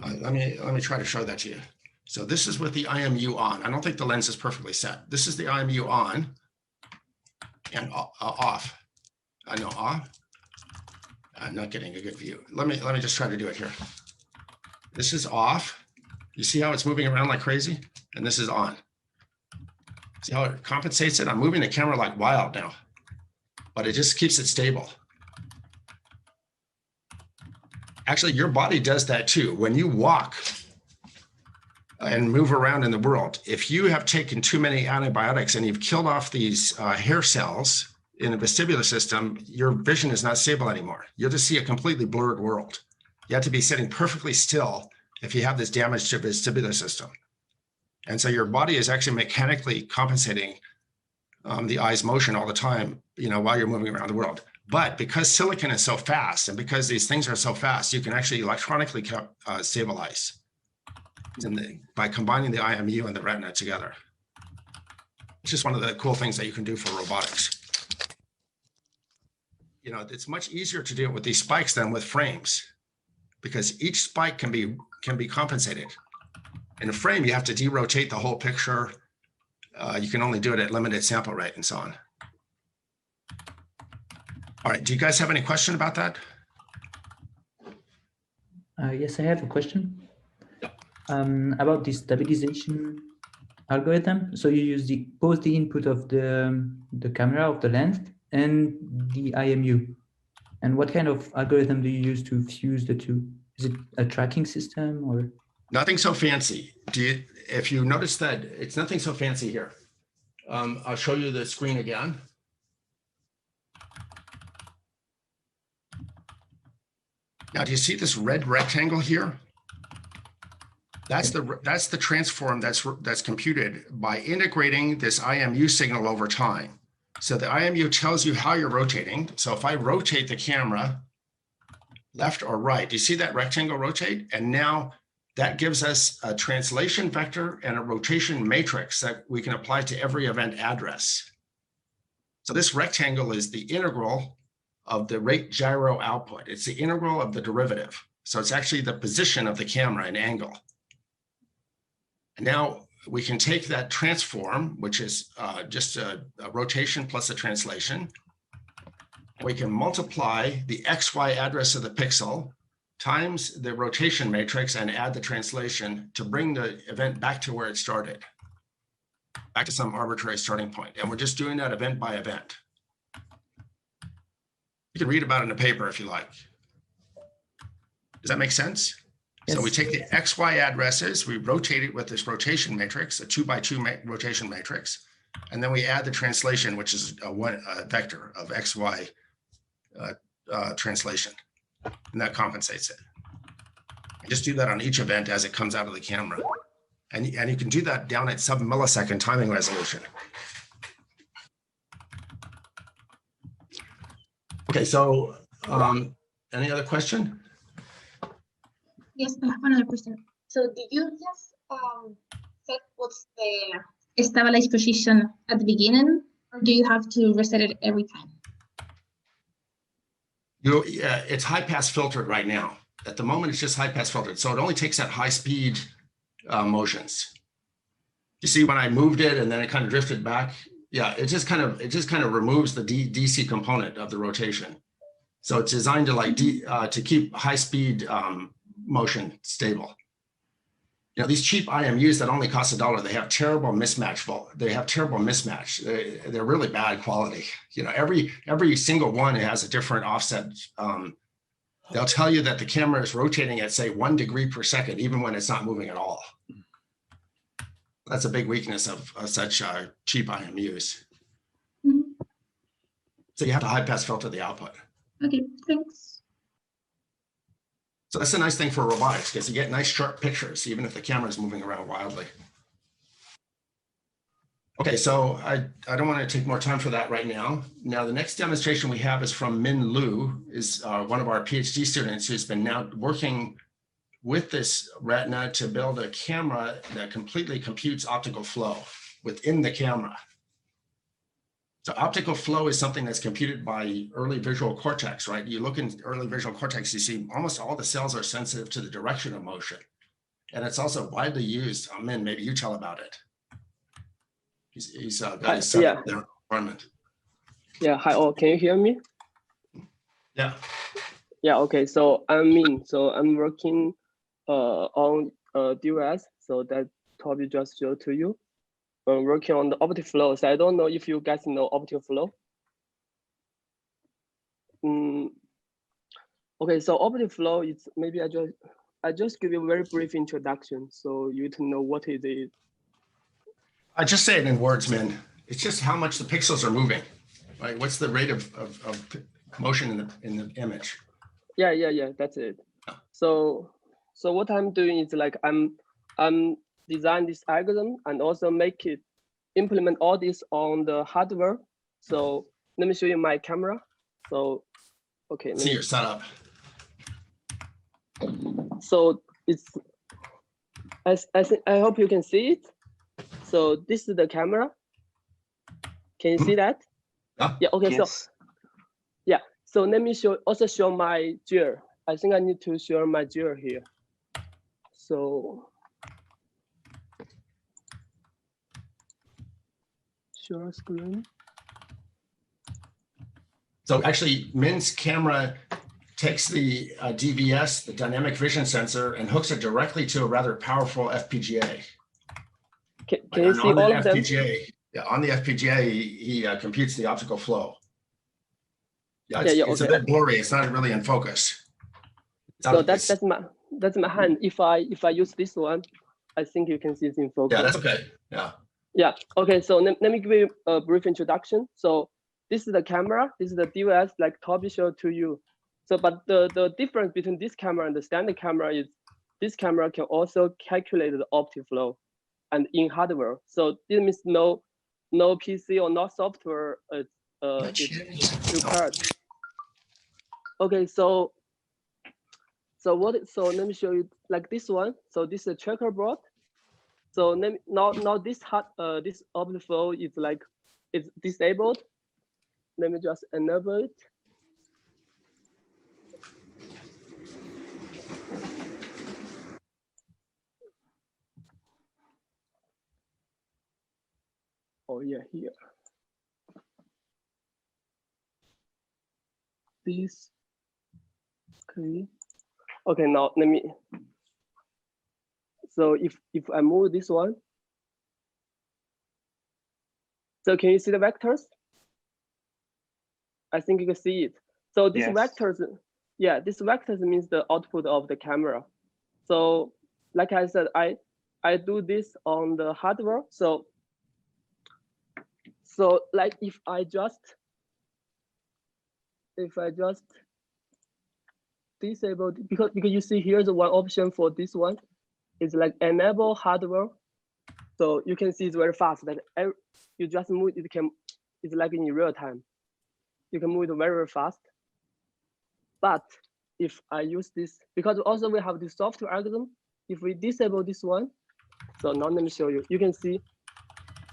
A: Let me try to show that to you. So this is with the IMU on. I don't think the lens is perfectly set. This is the IMU on and off. I know off. I'm not getting a good view. Let me just try to do it here. This is off. You see how it's moving around like crazy? And this is on. See how it compensates it? I'm moving the camera like wild now, but it just keeps it stable. Actually, your body does that too. When you walk and move around in the world, if you have taken too many antibiotics and you've killed off these hair cells in the vestibular system, your vision is not stable anymore. You'll just see a completely blurred world. You have to be sitting perfectly still if you have this damage to the vestibular system. And so your body is actually mechanically compensating the eye's motion all the time, while you're moving around the world. But because silicon is so fast and because these things are so fast, you can actually electronically stabilize by combining the IMU and the retina together. It's just one of the cool things that you can do for robotics. It's much easier to do it with these spikes than with frames because each spike can be compensated. In a frame, you have to derotate the whole picture. You can only do it at limited sample rate and so on. All right, do you guys have any question about that?
F: Yes, I have a question about the stabilization algorithm. So you use both the input of the camera of the lens and the IMU. And what kind of algorithm do you use to fuse the two? Is it a tracking system or?
A: Nothing so fancy. If you notice that it's nothing so fancy here. I'll show you the screen again. Now, do you see this red rectangle here? That's the transform that's computed by integrating this IMU signal over time. So the IMU tells you how you're rotating. So if I rotate the camera left or right, do you see that rectangle rotate? And now that gives us a translation vector and a rotation matrix that we can apply to every event address. So this rectangle is the integral of the rate gyro output. It's the integral of the derivative. So it's actually the position of the camera and angle. And now we can take that transform, which is just a rotation plus a translation. We can multiply the XY address of the pixel times the rotation matrix and add the translation to bring the event back to where it started, back to some arbitrary starting point. And we're just doing that event by event. You can read about it in a paper if you like. Does that make sense? Yes. So we take the XY addresses, we rotate it with this rotation matrix, a 2x2 rotation matrix, and then we add the translation, which is a vector of XY translation, and that compensates it. And just do that on each event as it comes out of the camera. And you can do that down at sub-millisecond timing resolution. Okay, so any other question?
G: Yes, I have another question. So did you just set what's the stabilized position at the beginning, or do you have to reset it every time?
A: It's high pass filtered right now. At the moment, it's just high pass filtered. So it only takes at high speed motions. You see when I moved it and then it kind of drifted back. Yeah, it just kind of removes the DC component of the rotation. So it's designed to to keep high speed motion stable. You know, these cheap IMUs that only cost $1, they have terrible mismatch. They're really bad quality. You know, every single one has a different offset. They'll tell you that the camera is rotating at, say, 1 degree per second, even when it's not moving at all. That's a big weakness of such cheap IMUs.
G: Mm-hmm.
A: So you have to high pass filter the output.
G: Okay, thanks.
A: So that's a nice thing for robotics, because you get nice sharp pictures, even if the camera is moving around wildly. Okay, so I don't want to take more time for that right now. Now, the next demonstration we have is from Min Liu, is one of our PhD students who's been now working with this retina to build a camera that completely computes optical flow within the camera. So optical flow is something that's computed by early visual cortex, right? You look in early visual cortex, you see almost all the cells are sensitive to the direction of motion. And it's also widely used. Min, maybe you tell about it. He's got his
H: yeah.
A: Their environment.
H: Yeah, hi all, can you hear me?
A: Yeah.
H: Yeah, okay, so I'm Min. So I'm working on DOS, so that topic just showed to you. I'm working on the optical flow. So I don't know if you guys know optical flow. Okay, so optical flow is maybe I just give you a very brief introduction so you to know what it is.
A: I just say it in words, Min. It's just how much the pixels are moving, right? What's the rate of motion in the image?
H: Yeah, that's it. So what I'm doing is like I'm design this algorithm and also implement all this on the hardware. So let me show you my camera. So, okay.
A: See your setup.
H: So it's, I hope you can see it. So this is the camera. Can you see that? Yeah, okay, yes. So, yeah. So let me also show my gear. I think I need to show my gear here. So, share screen.
A: So actually, Min's camera takes the DVS, the dynamic vision sensor, and hooks it directly to a rather powerful FPGA.
H: Can
A: And
H: you see
A: on the
H: all of them?
A: FPGA, yeah, on the FPGA, he computes the optical flow. Yeah,
H: Yeah,
A: it's a
H: okay.
A: bit blurry. It's not really in focus. It's out
H: So
A: of this.
H: that's my hand. If I use this one, I think you can see it's in focus.
A: Yeah, that's okay. Yeah.
H: Yeah. Okay. So let me give you a brief introduction. So this is the camera. This is the DVS, like Toby showed to you. So, but the difference between this camera and the standard camera is this camera can also calculate the optic flow, and in hardware. So this means no PC or no software is required. Okay. So let me show you like this one. So this is a checkerboard. So now this this optic flow is like it's disabled. Let me just enable it. Oh yeah, here. This. Okay. Okay, now let me. So if I move this one, so can you see the vectors? I think you can see it. So these vectors, yeah, this vectors means the output of the camera. So like I said, I do this on the hardware. So like if I just disable, because you see here's one option for this one. It's like enable hardware. So you can see it's very fast. That you just move it it's like in real time. You can move it very, very fast. But if I use this, because also we have the software algorithm, if we disable this one, so now let me show you. You can see,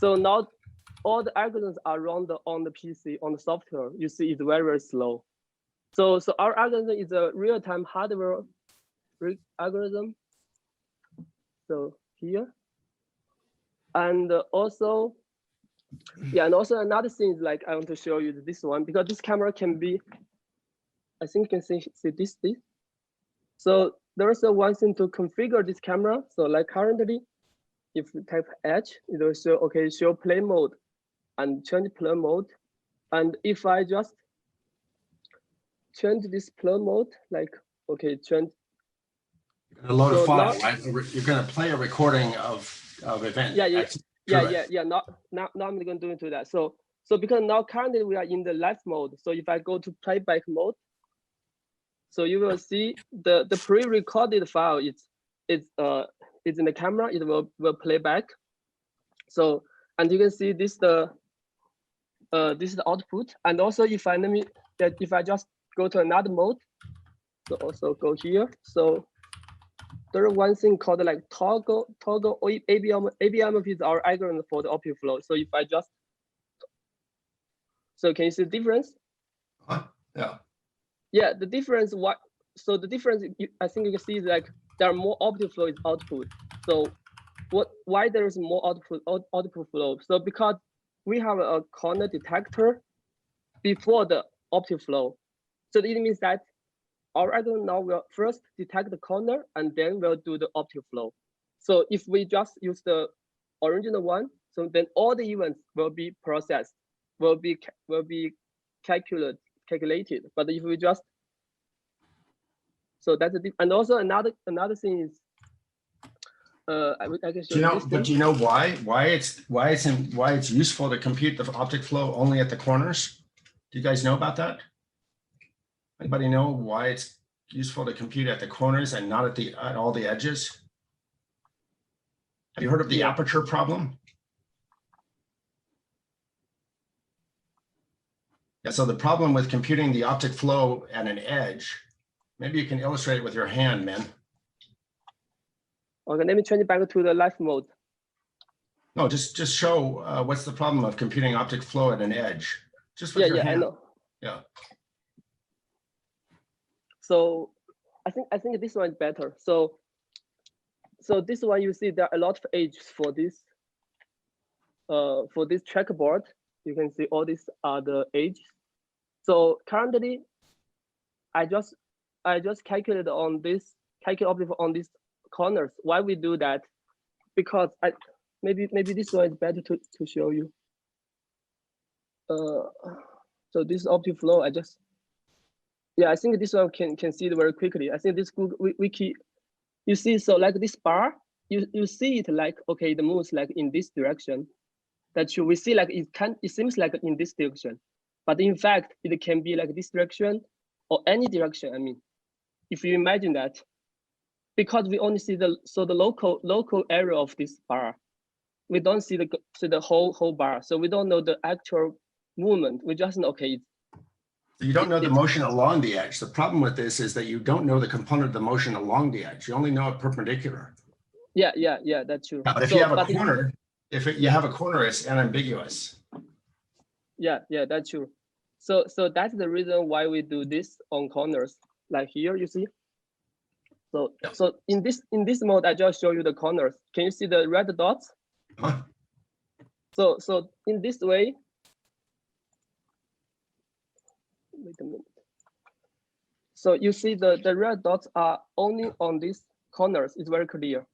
H: so now all the algorithms are run on the PC, on the software. You see it's very, very slow. So our algorithm is a real-time hardware algorithm. So here. And also, yeah, and also another thing is like I want to show you this one, because this camera can be, I think you can see this. So there's one thing to configure this camera. So like currently, if you type H, it will show, okay, show play mode and change play mode. And if I just change this play mode, like, okay, change.
A: You're gonna load a file, right? You're gonna play a recording of event.
H: Yeah. Now I'm going to do that. So because now currently we are in the live mode. So if I go to playback mode, so you will see the pre-recorded file is in the camera. It will play back. So and you can see this this is the output. And also if I just go to another mode, so also go here. So there is one thing called like toggle ABM is our algorithm for the optic flow. So if I just, so can you see the difference?
A: Yeah.
H: Yeah, the difference. What? So the difference, I think you can see is like there are more optic flow is output. So why there is more output flow? So because we have a corner detector before the optic flow. So it means that our algorithm now will first detect the corner and then we'll do the optic flow. So if we just use the original one, so then all the events will be processed, will be calculated. But if we just, so that's and also another thing is, I can show you.
A: But do you know why it's useful to compute the optic flow only at the corners? Do you guys know about that? Anybody know why it's useful to compute at the corners and not at all the edges? Have you heard of the aperture problem? Yeah, so the problem with computing the optic flow at an edge, maybe you can illustrate it with your hand, man.
H: Okay, let me change it back to the live mode.
A: No, just show what's the problem of computing optic flow at an edge. Just with your hand.
H: I know.
A: Yeah.
H: So I think this one is better. So this one you see there are a lot of edges for this. for this checkerboard, you can see all these are the edges. So currently, I just calculated on this object on these corners. Why we do that? Because maybe this one is better to show you. So this object flow, I think this one can see it very quickly. I think this Google wiki, you see, so like this bar, you see it like, okay, the moves like in this direction. That we see like it seems like in this direction, but in fact it can be like this direction or any direction. I mean, if you imagine that, because we only see the local area of this bar, we don't see the whole bar, so we don't know the actual movement. We just know, okay.
A: You don't know the motion along the edge. The problem with this is that you don't know the component of the motion along the edge. You only know it perpendicular.
H: Yeah, that's true.
A: But if you have a corner, you have a corner, it's unambiguous.
H: Yeah, that's true. So that's the reason why we do this on corners, like here, you see. So in this mode, I just show you the corners. Can you see the red dots?
A: Huh?
H: So in this way, wait a minute. So you see the red dots are only on these corners. It's very clear.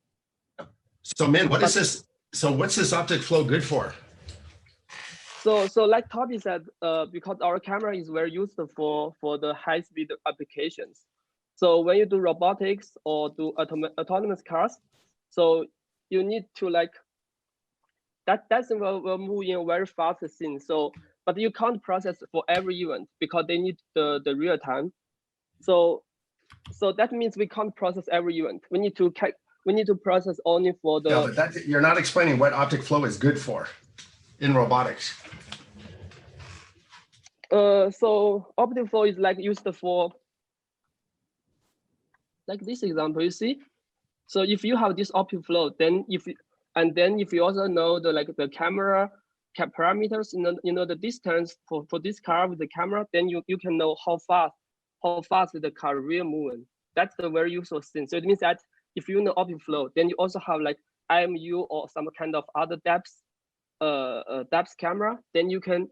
A: So Min, what is this? So what's this optic flow good for?
H: So like Toby said, because our camera is very useful for the high-speed applications. So when you do robotics or do autonomous cars, so you need to like that will move in a very fast scene. So but you can't process for every event because they need the real time. So that means we can't process every event. We need to process only for the.
A: No, but you're not explaining what optic flow is good for in robotics.
H: So optic flow is like used for like this example, you see. So if you have this optic flow, then if you also know the camera parameters, you know the distance for this car with the camera, then you can know how fast the car really moving. That's the very useful thing. So it means that if you know optic flow, then you also have like IMU or some kind of other depth camera, then you can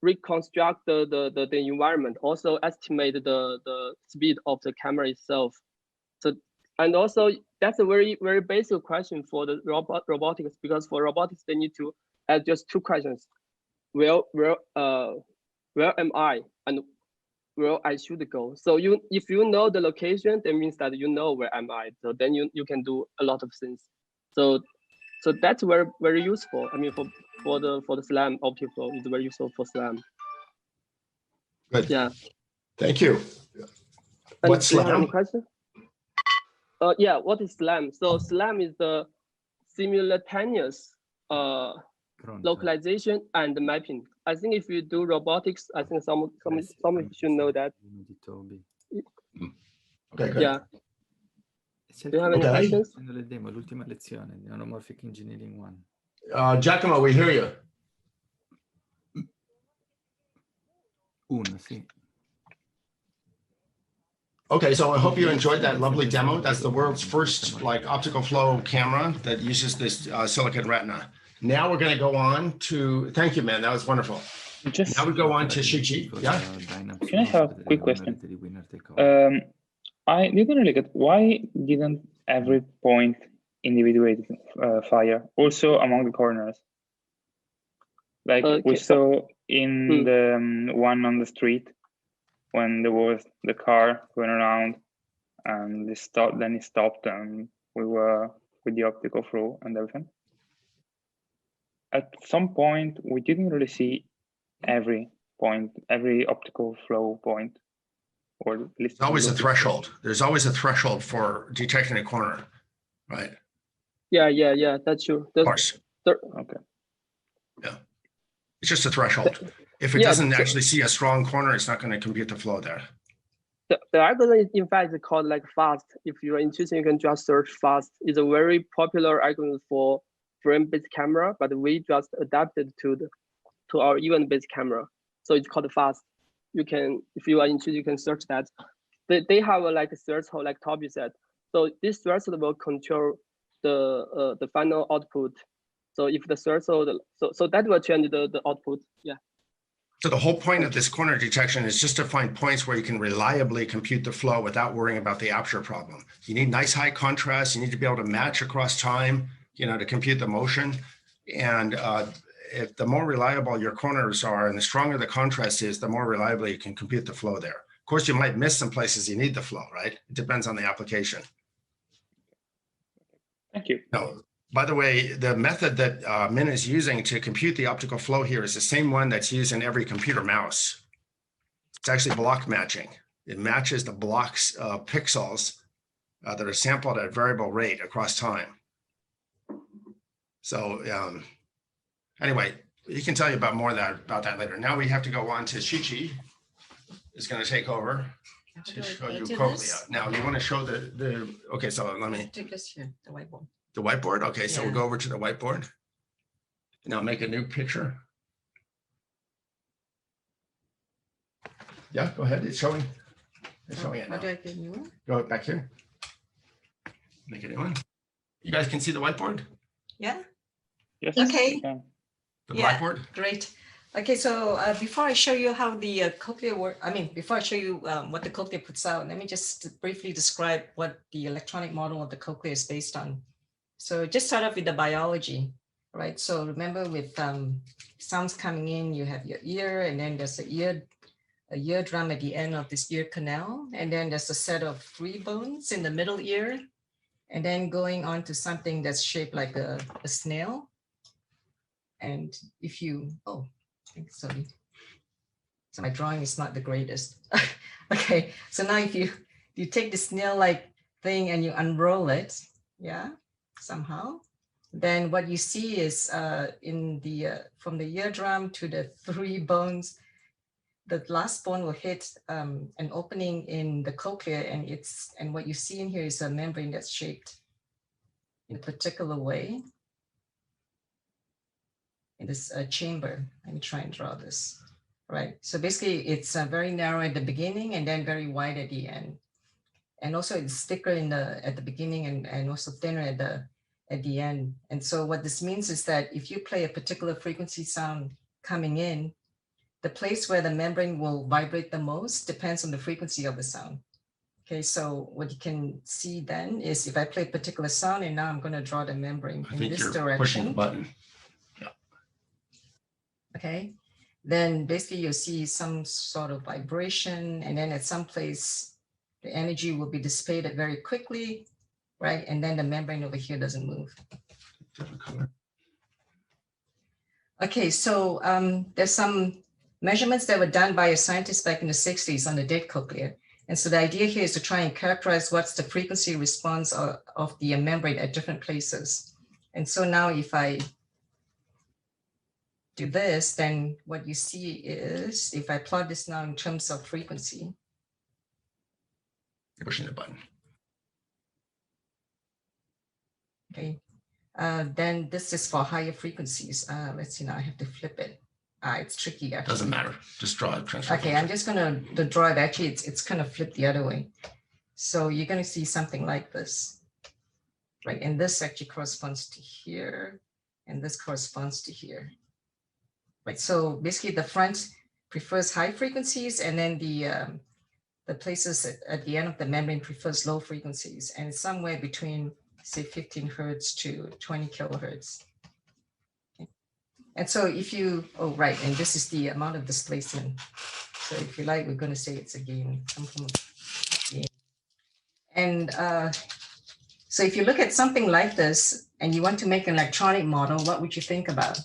H: reconstruct the environment, also estimate the speed of the camera itself. So and also that's a very basic question for the robotics, because for robotics they need to ask just two questions: where am I and where I should go. So if you know the location, that means that you know where am I. So then you can do a lot of things. So that's very useful. I mean for the SLAM optic flow is very useful for SLAM.
A: Good.
H: Yeah.
A: Thank you.
H: And
A: What's
H: do you have
A: SLAM?
H: any question? Yeah, what is SLAM? So SLAM is the simultaneous localization and mapping. I think if you do robotics, I think some of you should know that.
A: Okay, good.
H: Yeah. Do you have any
A: Okay.
H: questions?
B: Le demo, l'ultima lezione di Anamorphic Engineering 1.
A: Giacomo, we hear you.
B: Uno, sì.
A: Okay, so I hope you enjoyed that lovely demo. That's the world's first optical flow camera that uses this silicon retina. Now we're going to go on to, thank you, man. That was wonderful. Now we go on to Shichi. Yeah.
C: Can I have a quick question? I didn't really get why didn't every point individuate fire also among the corners? Like we saw in the one on the street when there was the car going around and it stopped, then it stopped and we were with the optical flow and everything. At some point, we didn't really see every point, every optical flow point. Or at least
A: There's always a threshold. There's always a threshold for detecting a corner, right?
H: Yeah, that's true.
A: Of course.
C: Okay.
A: Yeah. It's just a threshold. If it doesn't actually see a strong corner, it's not going to compute the flow there.
H: The algorithm is in fact called like FAST. If you're interested, you can just search FAST. It's a very popular algorithm for frame-based camera, but we just adapted to our event-based camera. So it's called FAST. You can, if you are interested, you can search that. They have a threshold, like Toby said. So this threshold will control the final output So if the threshold, so that will change the output. Yeah.
A: So the whole point of this corner detection is just to find points where you can reliably compute the flow without worrying about the aperture problem. You need nice high contrast. You need to be able to match across time, to compute the motion. And if the more reliable your corners are and the stronger the contrast is, the more reliably you can compute the flow there. Of course, you might miss some places you need the flow, right? It depends on the application.
C: Thank you.
A: No. By the way, the method that Min is using to compute the optical flow here is the same one that's used in every computer mouse. It's actually block matching. It matches the blocks of pixels that are sampled at variable rate across time. So anyway, he can tell you about more about that later. Now we have to go on to Shichi is going to take over to show you Cochlea. Now you want to show okay, so let me
I: take this here, the whiteboard.
A: The whiteboard? Okay, so
I: Yeah.
A: we'll go over to the whiteboard. Now make a new picture. Yeah, go ahead. It's showing. It's showing it now.
I: How do I get a new one?
A: Go back here. Make a new one. You guys can see the whiteboard?
I: Yeah,
C: Yes.
I: Okay.
C: we can.
A: The
I: Yeah.
A: blackboard?
I: great. Okay, so before I show you how the cochlea work, before I show you what the cochlea puts out, let me just briefly describe what the electronic model of the cochlea is based on. So just start off with the biology, right? So remember with sounds coming in, you have your ear, and then there's a eardrum at the end of this ear canal. And then there's a set of 3 bones in the middle ear. And then going on to something that's shaped like a snail. And if you, sorry. So my drawing is not the greatest. Okay, so now if you take the snail-like thing and you unroll it, yeah, somehow, then what you see is from the eardrum to the 3 bones, the last bone will hit an opening in the cochlea, and what you see in here is a membrane that's shaped in a particular way in this chamber. Let me try and draw this. Right. So basically, it's very narrow at the beginning and then very wide at the end, and also it's thicker at the beginning and also thinner at the end. And so what this means is that if you play a particular frequency sound coming in, the place where the membrane will vibrate the most depends on the frequency of the sound. Okay, so what you can see then is if I play a particular sound, and now I'm going to draw the membrane in this direction.
A: Pushing the button. Yeah.
I: Okay, then basically you'll see some sort of vibration, and then at some place, the energy will be dissipated very quickly, right? And then the membrane over here doesn't move.
A: Different color.
I: Okay, so there's some measurements that were done by a scientist back in the 60s on the dead cochlea. And so the idea here is to try and characterize what's the frequency response of the membrane at different places. And so now if I do this, then what you see is, if I plot this now in terms of frequency.
A: Pushing the button.
I: Okay, then this is for higher frequencies. Let's see, now I have to flip it. It's tricky. Actually.
A: Doesn't matter. Just draw it.
I: Okay, I'm just going to draw it. Actually, it's kind of flipped the other way. So you're going to see something like this, right? And this actually corresponds to here, and this corresponds to here, right? So basically, the front prefers high frequencies, and then the places at the end of the membrane prefers low frequencies, and it's somewhere between, say, 15 hertz to 20 kilohertz. And so if you, and this is the amount of displacement. So if you like, we're going to say it's a gain, some form of gain. And so if you look at something like this and you want to make an electronic model, what would you think about?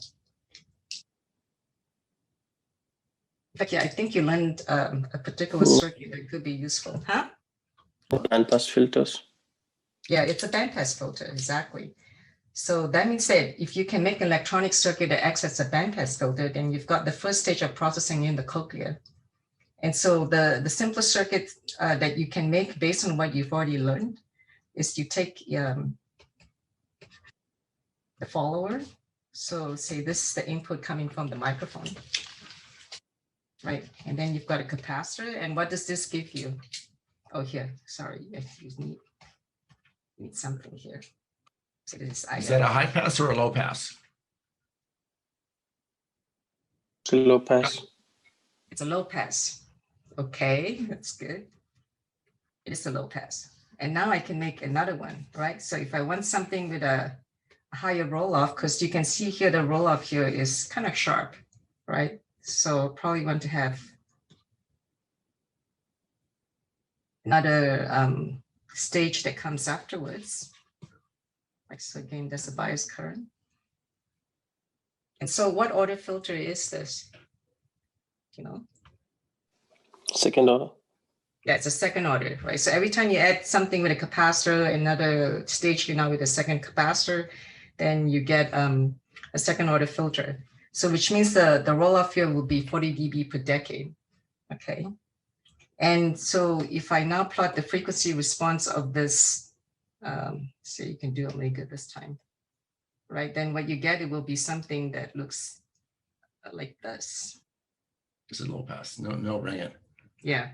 I: In fact, yeah, I think you learned a particular circuit that could be useful, huh?
H: Bandpass filters.
I: Yeah, it's a bandpass filter, exactly. So that means that if you can make an electronic circuit that acts as a bandpass filter, then you've got the first stage of processing in the cochlea. And so the simplest circuit that you can make based on what you've already learned is you take the follower. So say this is the input coming from the microphone, right? And then you've got a capacitor. And what does this give you? Oh, here, sorry, you need something here. So
A: is that a high pass or a low pass?
H: It's a low pass.
I: It's a low pass. Okay, that's good. It is a low pass. And now I can make another one, right? So if I want something with a higher roll-off, because you can see here the roll-off here is kind of sharp, right? So probably want to have another stage that comes afterwards. Like, so again, there's a bias current. And so what order filter is this? You know?
H: Second order.
I: Yeah, it's a second order, right? So every time you add something with a capacitor, another stage here now with a second capacitor, then you get a second order filter. So which means the roll-off here will be 40 dB per decade, okay? And so if I now plot the frequency response of this, so you can do omega this time, right? Then what you get, it will be something that looks like this.
A: It's a low pass, no ring.
I: Yeah,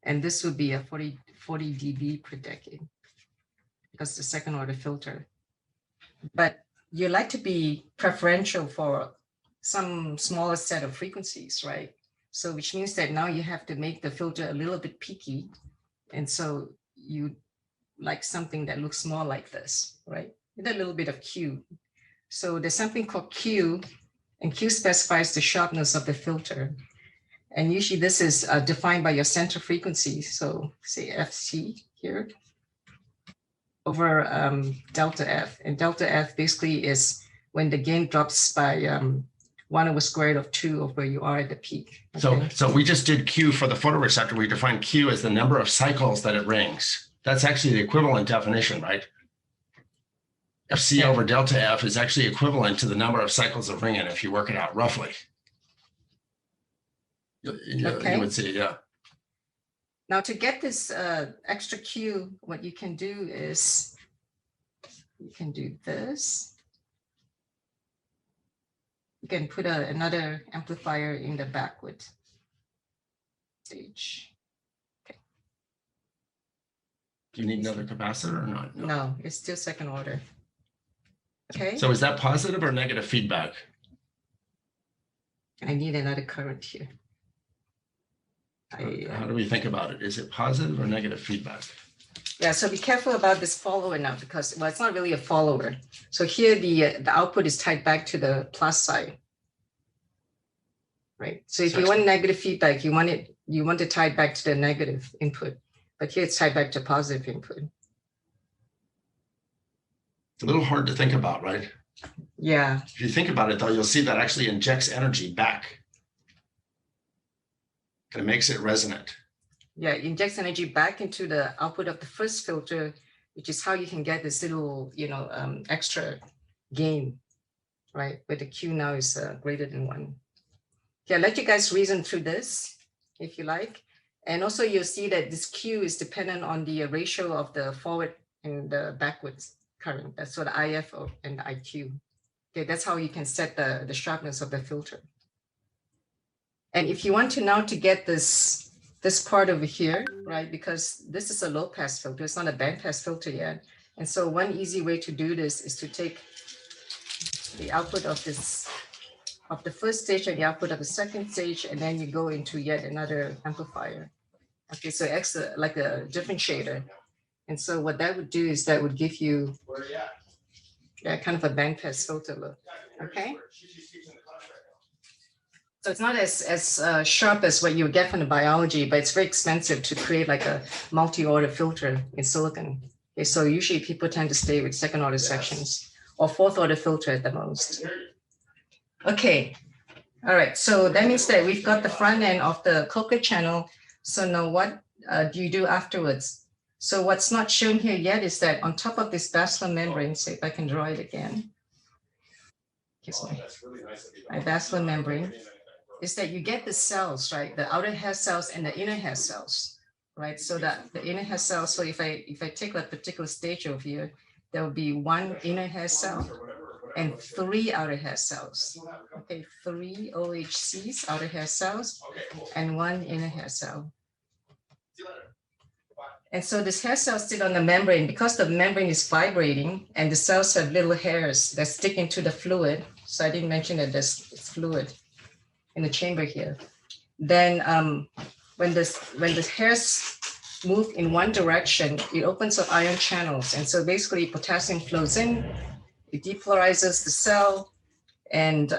I: and this would be a 40 dB per decade because the second order filter. But you like to be preferential for some smaller set of frequencies, right? So which means that now you have to make the filter a little bit peaky. And so you like something that looks more like this, right? With a little bit of Q. So there's something called Q, and Q specifies the sharpness of the filter. And usually this is defined by your center frequency. So say FC here over delta F. And delta F basically is when the gain drops by 1/√2 of where you are at the peak. Okay?
A: So we just did Q for the photoreceptor. We defined Q as the number of cycles that it rings. That's actually the equivalent definition, right? FC over delta F is actually equivalent to the number of cycles of ringing if you work it out roughly. You would see, yeah.
I: Now to get this extra Q, what you can do is you can do this. You can put another amplifier in the backward stage. Okay.
A: Do you need another capacitor or not?
I: No, it's still second order. Okay.
A: So is that positive or negative feedback?
I: I need another current here.
A: How do we think about it? Is it positive or negative feedback?
I: Yeah, so be careful about this follower now because, well, it's not really a follower. So here the output is tied back to the plus side, right? So if you want negative feedback, you want to tie it back to the negative input, but here it's tied back to positive input.
A: It's a little hard to think about, right?
I: Yeah.
A: If you think about it, though, you'll see that actually injects energy back. And it makes it resonant.
I: Yeah, it injects energy back into the output of the first filter, which is how you can get this little, extra gain, right? Where the Q now is greater than 1. Okay, I'll let you guys reason through this if you like. And also you'll see that this Q is dependent on the ratio of the forward and the backwards current. That's what IF and IQ. Okay, that's how you can set the sharpness of the filter. And if you want to now to get this part over here, right, because this is a low pass filter, it's not a band pass filter yet. And so one easy way to do this is to take the output of the first stage and the output of the second stage, and then you go into yet another amplifier. Okay, so it's like a differentiator. And so what that would do is that would give you kind of a band pass filter look, okay? So it's not as sharp as what you would get from the biology, but it's very expensive to create like a multi-order filter in silicon. Okay, so usually people tend to stay with second order sections or fourth order filter at the most. Okay, all right, so that means that we've got the front end of the cochlear channel. So now what do you do afterwards? So what's not shown here yet is that on top of this basilar membrane, so if I can draw it again. My basilar membrane is that you get the cells, right? The outer hair cells and the inner hair cells, right? So that the inner hair cells, so if I take a particular stage over here, there will be 1 inner hair cell and 3 outer hair cells. Okay, 3 OHCs, outer hair cells, and 1 inner hair cell. And so this hair cells sit on the membrane because the membrane is vibrating and the cells have little hairs that stick into the fluid. So I didn't mention that it's fluid. in the chamber here. Then when the hairs move in one direction, it opens up ion channels. And so basically potassium flows in, it depolarizes the cell, and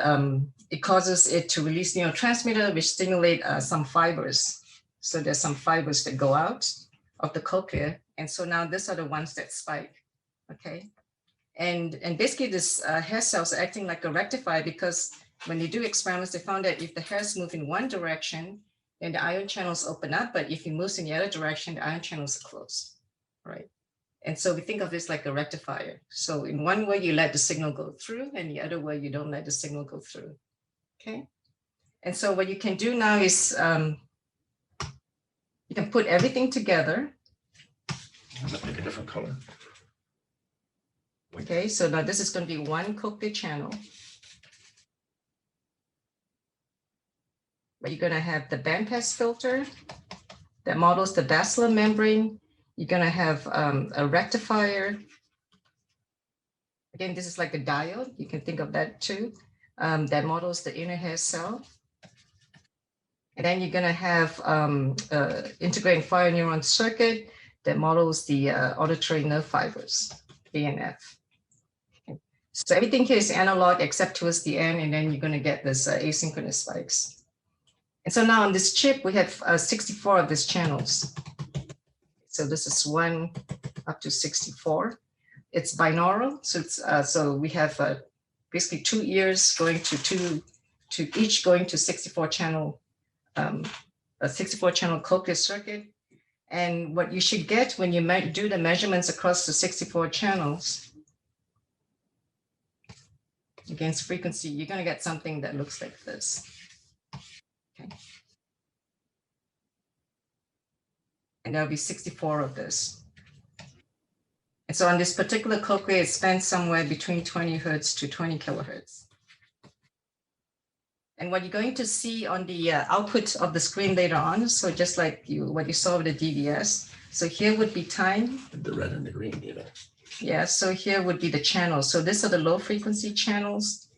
I: it causes it to release neurotransmitter, which stimulate some fibers. So there's some fibers that go out of the cochlea. And so now these are the ones that spike, okay? And basically this hair cells are acting like a rectifier, because when they do experiments, they found that if the hairs move in one direction, then the ion channels open up, but if it moves in the other direction, the ion channels are closed, right? And so we think of this like a rectifier. So in one way, you let the signal go through, and the other way, you don't let the signal go through, okay? And so what you can do now is you can put everything together.
A: Let's pick a different color.
I: Okay, so now this is going to be one cochlea channel. But you're going to have the bandpass filter that models the basilar membrane. You're going to have a rectifier. Again, this is like a diode. You can think of that too. That models the inner hair cell. And then you're going to have integrating fire neuron circuit that models the auditory nerve fibers, ANF. So everything here is analog except towards the end, and then you're going to get this asynchronous spikes. And so now on this chip, we have 64 of these channels. So this is 1 up to 64. It's binaural, so it's so we have basically 2 ears going to each going to 64 channel, a 64 channel cochlear circuit. And what you should get when you do the measurements across the 64 channels against frequency, you're going to get something that looks like this. Okay. And there'll be 64 of this. And so on this particular cochlea, it spans somewhere between 20 hertz to 20 kilohertz. And what you're going to see on the output of the screen later on, so just like what you saw with the DVS, so here would be time.
A: The red and the green, even.
I: Yeah, so here would be the channels. So these are the low frequency channels.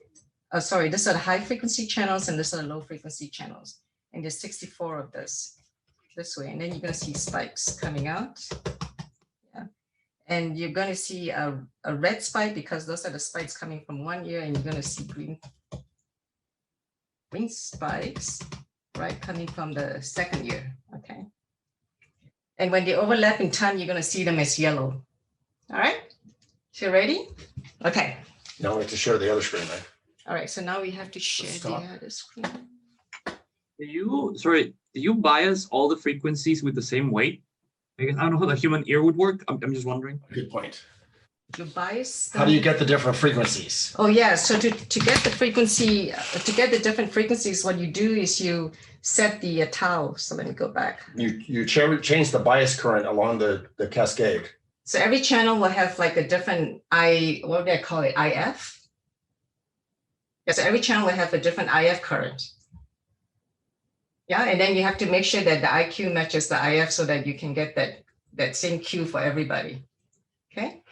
I: Sorry, these are the high frequency channels, and these are the low frequency channels. And there's 64 of this way. And then you're going to see spikes coming out. Yeah. And you're going to see a red spike, because those are the spikes coming from one ear, and you're going to see green spikes, right, coming from the second ear. Okay. And when they overlap in time, you're going to see them as yellow. All right. So ready? Okay.
A: Now we have to share the other screen, right?
I: All right. So now we have to share the other screen.
J: Do you bias all the frequencies with the same weight? I don't know how the human ear would work. I'm just wondering.
A: Good point.
I: You bias them.
A: How do you get the different frequencies?
I: Oh yeah. So to get the frequency, to get the different frequencies, what you do is you set the tau. So let me go back.
A: You change the bias current along the cascade.
I: So every channel will have like a different what do I call it? IF. Yeah, so every channel will have a different IF current. Yeah, and then you have to make sure that the IQ matches the IF so that you can get that same Q for everybody. Okay.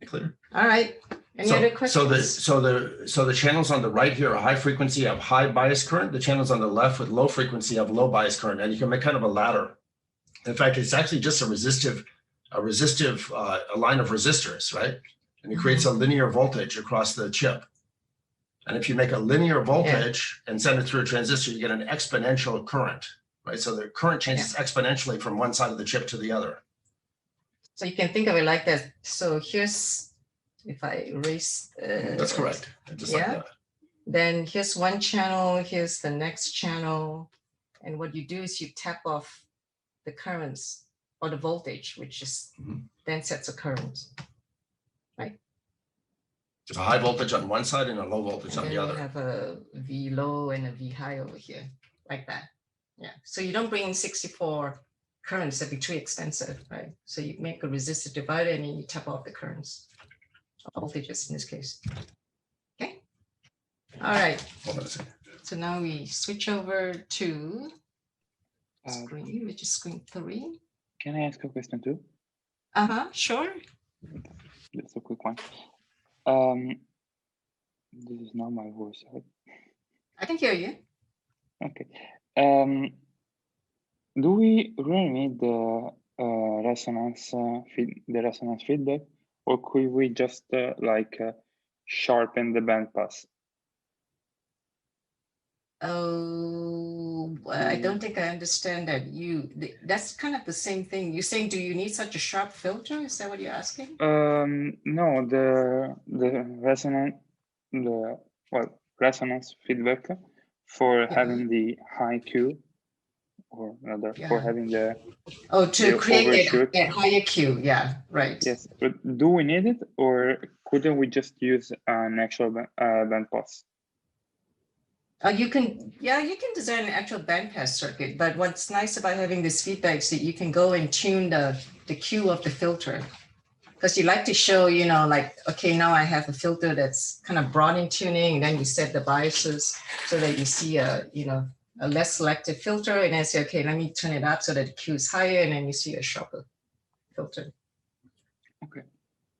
A: Clear.
I: All right. Any other questions?
A: So the channels on the right here are high frequency have high bias current. The channels on the left with low frequency have low bias current, and you can make kind of a ladder. In fact, it's actually just a line of resistors, right? And it creates a linear voltage across the chip. And if you make a linear voltage and send it through a transistor, you get an exponential current, right? So the current changes exponentially from one side of the chip to the other.
I: So you can think of it like that. So here's, if I erase.
A: That's correct. Just like that.
I: Then here's one channel, here's the next channel. And what you do is you tap off the currents or the voltage, which is then sets a current, right?
A: There's a high voltage on one side and a low voltage on the other.
I: You have a V low and a V high over here, like that. Yeah. So you don't bring in 64 currents, that'd be too expensive, right? So you make a resistor divider and then you tap off the currents, voltages in this case. Okay. All right.
A: Hold on a second.
I: So now we switch over to screen, which is screen 3.
C: Can I ask a question too?
I: Sure.
C: Just a quick one. This is not my voice, right?
I: can hear you.
C: Okay. Do we really need the resonance feedback, or could we just sharpen the bandpass?
I: Oh, I don't think I understand that. That's kind of the same thing. You're saying, do you need such a sharp filter? Is that what you're asking?
C: No, the resonance feedback for having the high Q, or rather for having the
I: to create that higher Q. Yeah, right.
C: Yes, but do we need it, or couldn't we just use an actual bandpass?
I: You can design an actual bandpass circuit, but what's nice about having this feedback is that you can go and tune the Q of the filter. Because you like to show, like, okay, now I have a filter that's kind of broad in tuning, and then you set the biases so that you see a less selective filter, and then say, okay, let me turn it up so that the Q is higher, and then you see a sharper filter.
C: Okay.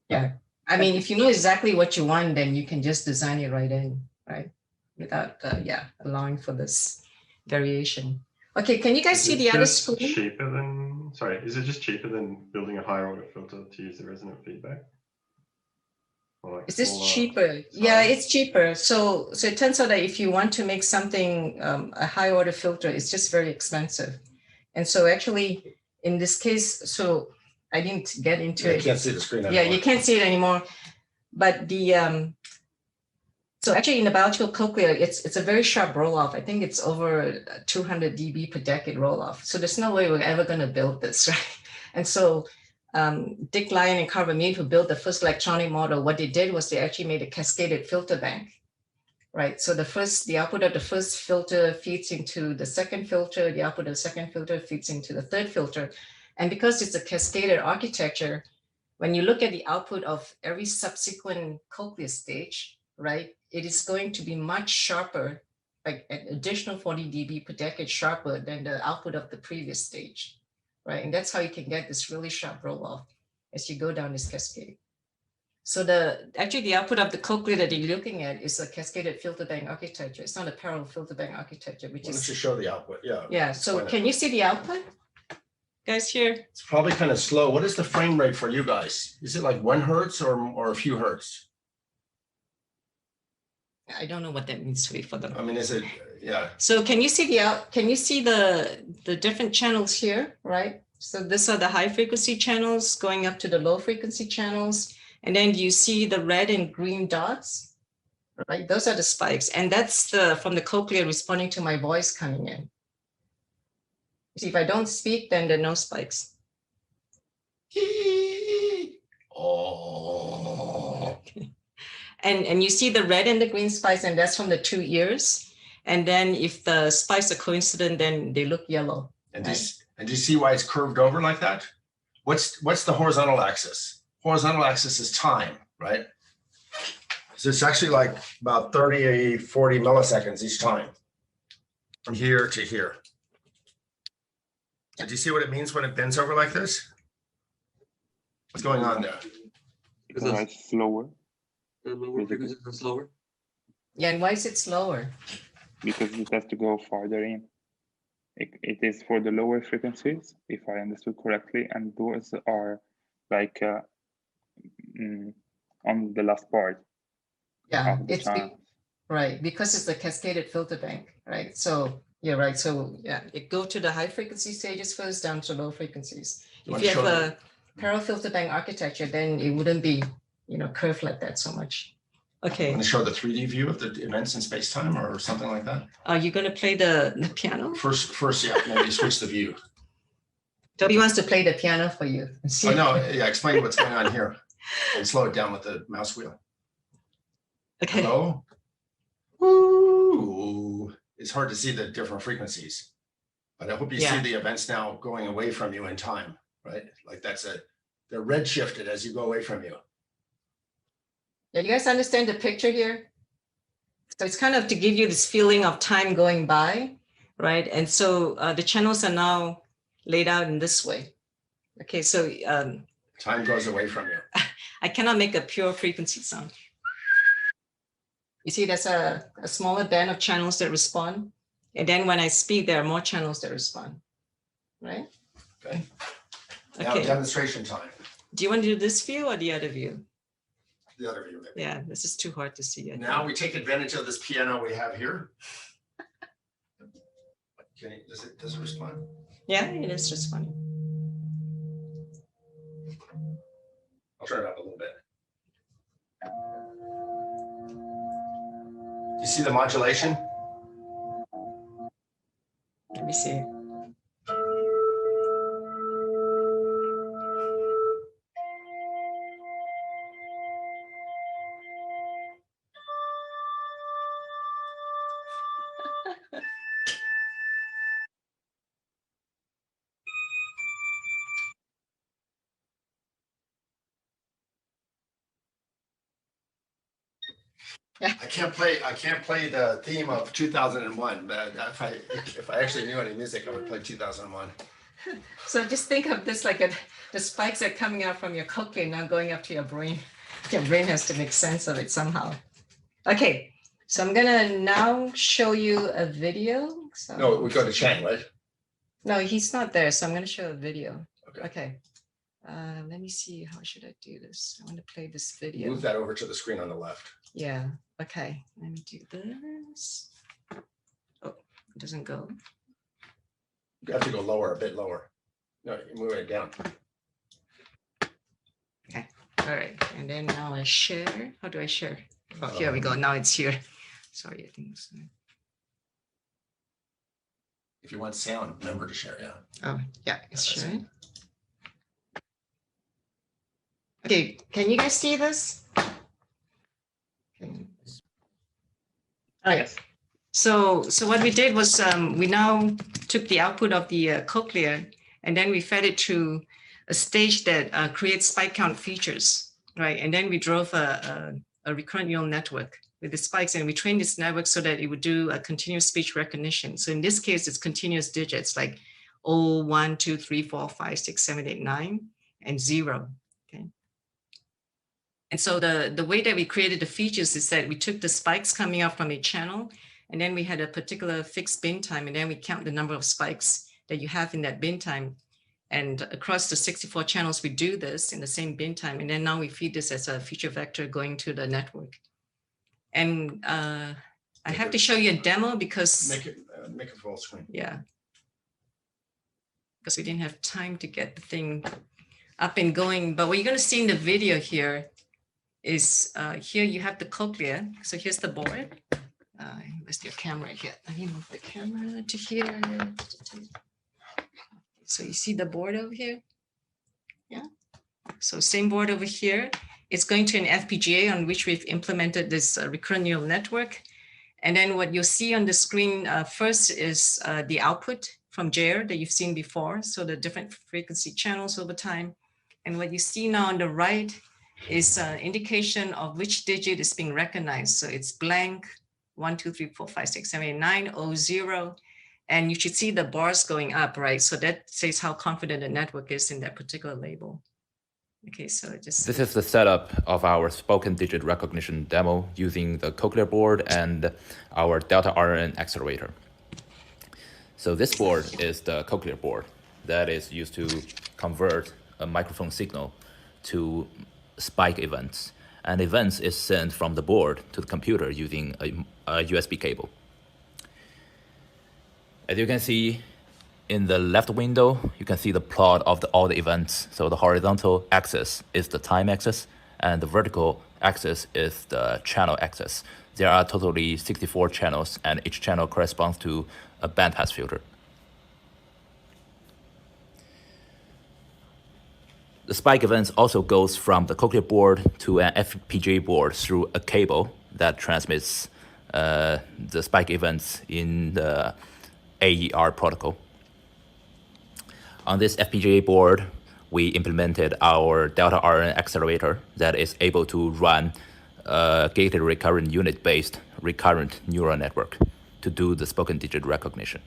I: Yeah. I mean, if you know exactly what you want, then you can just design it right in, right? Without, allowing for this variation. Okay, can you guys see the other screen?
E: Is it just cheaper than building a higher order filter to use the resonant feedback?
I: Is this cheaper? Yeah, it's cheaper. So it turns out that if you want to make something a high order filter, it's just very expensive. And so actually, in this case, so I didn't get into it.
A: You can't see the screen anymore.
I: Yeah, you can't see it anymore. But the so actually in the biological cochlear, it's a very sharp roll-off. I think it's over 200 dB per decade roll-off. So there's no way we're ever going to build this, right? And so Dick Lyon and Carver Mead, who built the first electronic model, what they did was they actually made a cascaded filter bank, right? So the output of the first filter feeds into the second filter, the output of the second filter feeds into the third filter. And because it's a cascaded architecture, when you look at the output of every subsequent cochlear stage, right, it is going to be much sharper, like an additional 40 dB per decade sharper than the output of the previous stage, right? And that's how you can get this really sharp roll-off as you go down this cascade. So actually the output of the cochlear that you're looking at is a cascaded filter bank architecture. It's not a parallel filter bank architecture, which is.
A: Why don't you show the output? Yeah.
I: Yeah. So can you see the output, guys? Here.
A: It's probably kind of slow. What is the frame rate for you guys? Is it like 1 hertz or a few hertz?
I: I don't know what that means for them.
A: I mean, is it? Yeah.
I: So can you see the different channels here, right? So these are the high frequency channels going up to the low frequency channels. And then you see the red and green dots, right? Those are the spikes. And that's from the cochlear responding to my voice coming in. See, if I don't speak, then there are no spikes.
A: Oh.
I: And you see the red and the green spikes, and that's from the 2 ears. And then if the spikes are coincident, then they look yellow.
A: And do you see why it's curved over like that? What's the horizontal axis? Horizontal axis is time, right? So it's actually like about 30, 40 milliseconds each time from here to here. Do you see what it means when it bends over like this? What's going on there?
J: Because
C: it's slower.
J: The lower frequencies are slower.
I: Yeah, and why is it slower?
C: Because it has to go farther in. It is for the lower frequencies, if I understood correctly, and those are like on the last part.
I: Yeah, it's right, because it's a cascaded filter bank, right? So you're right. So yeah, it go to the high frequency stages first, down to low frequencies. If you have a parallel filter bank architecture, then it wouldn't be, curved like that so much. Okay.
A: I'm going to show the 3D view of the events in space-time or something like that.
I: Are you going to play the piano?
A: First, yeah, maybe switch the view.
I: Toby wants to play the piano for you.
A: Oh, no, yeah, explain what's going on here and slow it down with the mouse wheel.
I: Okay.
A: Hello? Ooh, it's hard to see the different frequencies, but I hope you see the events now going away from you in time, right? Like they're red shifted as you go away from you.
I: Yeah, you guys understand the picture here? So it's kind of to give you this feeling of time going by, right? And so the channels are now laid out in this way. Okay, so
A: time goes away from you.
I: I cannot make a pure frequency sound. You see there's a smaller band of channels that respond. And then when I speak, there are more channels that respond, right?
A: Okay. Now
I: Okay.
A: demonstration time.
I: Do you want to do this view or the other view?
A: The other view. Maybe.
I: Yeah, this is too hard to see.
A: Now we take advantage of this piano we have here. Does it respond?
I: Yeah, it is responding.
A: I'll turn it up a little bit. You see the modulation?
I: Let me see.
A: I can't play the theme of 2001, but if I actually knew any music, I would play 2001.
I: So just think of this like the spikes are coming out from your cochlea now going up to your brain. Your brain has to make sense of it somehow. Okay, so I'm gonna now show you a video. So
A: No, we go to Chang, right?
I: no, he's not there, so I'm gonna show a video.
A: Okay.
I: Okay. Let me see, how should I do this? I want to play this video.
A: Move that over to the screen on the left.
I: Yeah, okay, let me do this. Oh, it doesn't go.
A: You have to go lower, a bit lower. No, you move it down.
I: Okay, all right, and then now I share. How do I share? Oh, here we go, now it's here. Sorry, I think it's...
A: If you want sound, remember to share, yeah.
I: Oh, yeah, it's sharing. Okay, can you guys see this? Okay. All right. So what we did was we now took the output of the cochlea and then we fed it to a stage that creates spike count features, right? And then we drove a recurrent neural network with the spikes and we trained this network so that it would do a continuous speech recognition. So in this case, it's continuous digits like 0, 1, 2, 3, 4, 5, 6, 7, 8, 9, and 0. Okay. And so the way that we created the features is that we took the spikes coming out from a channel, and then we had a particular fixed bin time, and then we count the number of spikes that you have in that bin time. And across the 64 channels, we do this in the same bin time. And then now we feed this as a feature vector going to the network. And I have to show you a demo because...
A: Make it full screen.
I: Yeah. Because we didn't have time to get the thing up and going. But what you're going to see in the video here is here you have the cochlea. So here's the board. Where's your camera here? Let me move the camera to here. So you see the board over here? Yeah. So same board over here. It's going to an FPGA on which we've implemented this recurrent neural network. And then what you'll see on the screen first is the output from JAIR that you've seen before. So the different frequency channels over time. And what you see now on the right is indication of which digit is being recognized. So it's blank, 1, 2, 3, 4, 5, 6, 7, 8, 9, 0, 0. And you should see the bars going up, right? So that says how confident the network is in that particular label. Okay, so just...
K: This is the setup of our spoken digit recognition demo using the cochlear board and our delta RNN accelerator. So this board is the cochlear board that is used to convert a microphone signal to spike events. And events is sent from the board to the computer using a USB cable. As you can see in the left window, you can see the plot of all the events. So the horizontal axis is the time axis, and the vertical axis is the channel axis. There are totally 64 channels, and each channel corresponds to a bandpass filter. The spike events also goes from the cochlear board to an FPGA board through a cable that transmits the spike events in the AER protocol. On this FPGA board, we implemented our delta RNN accelerator that is able to run a gated recurrent unit-based recurrent neural network to do the spoken digit recognition.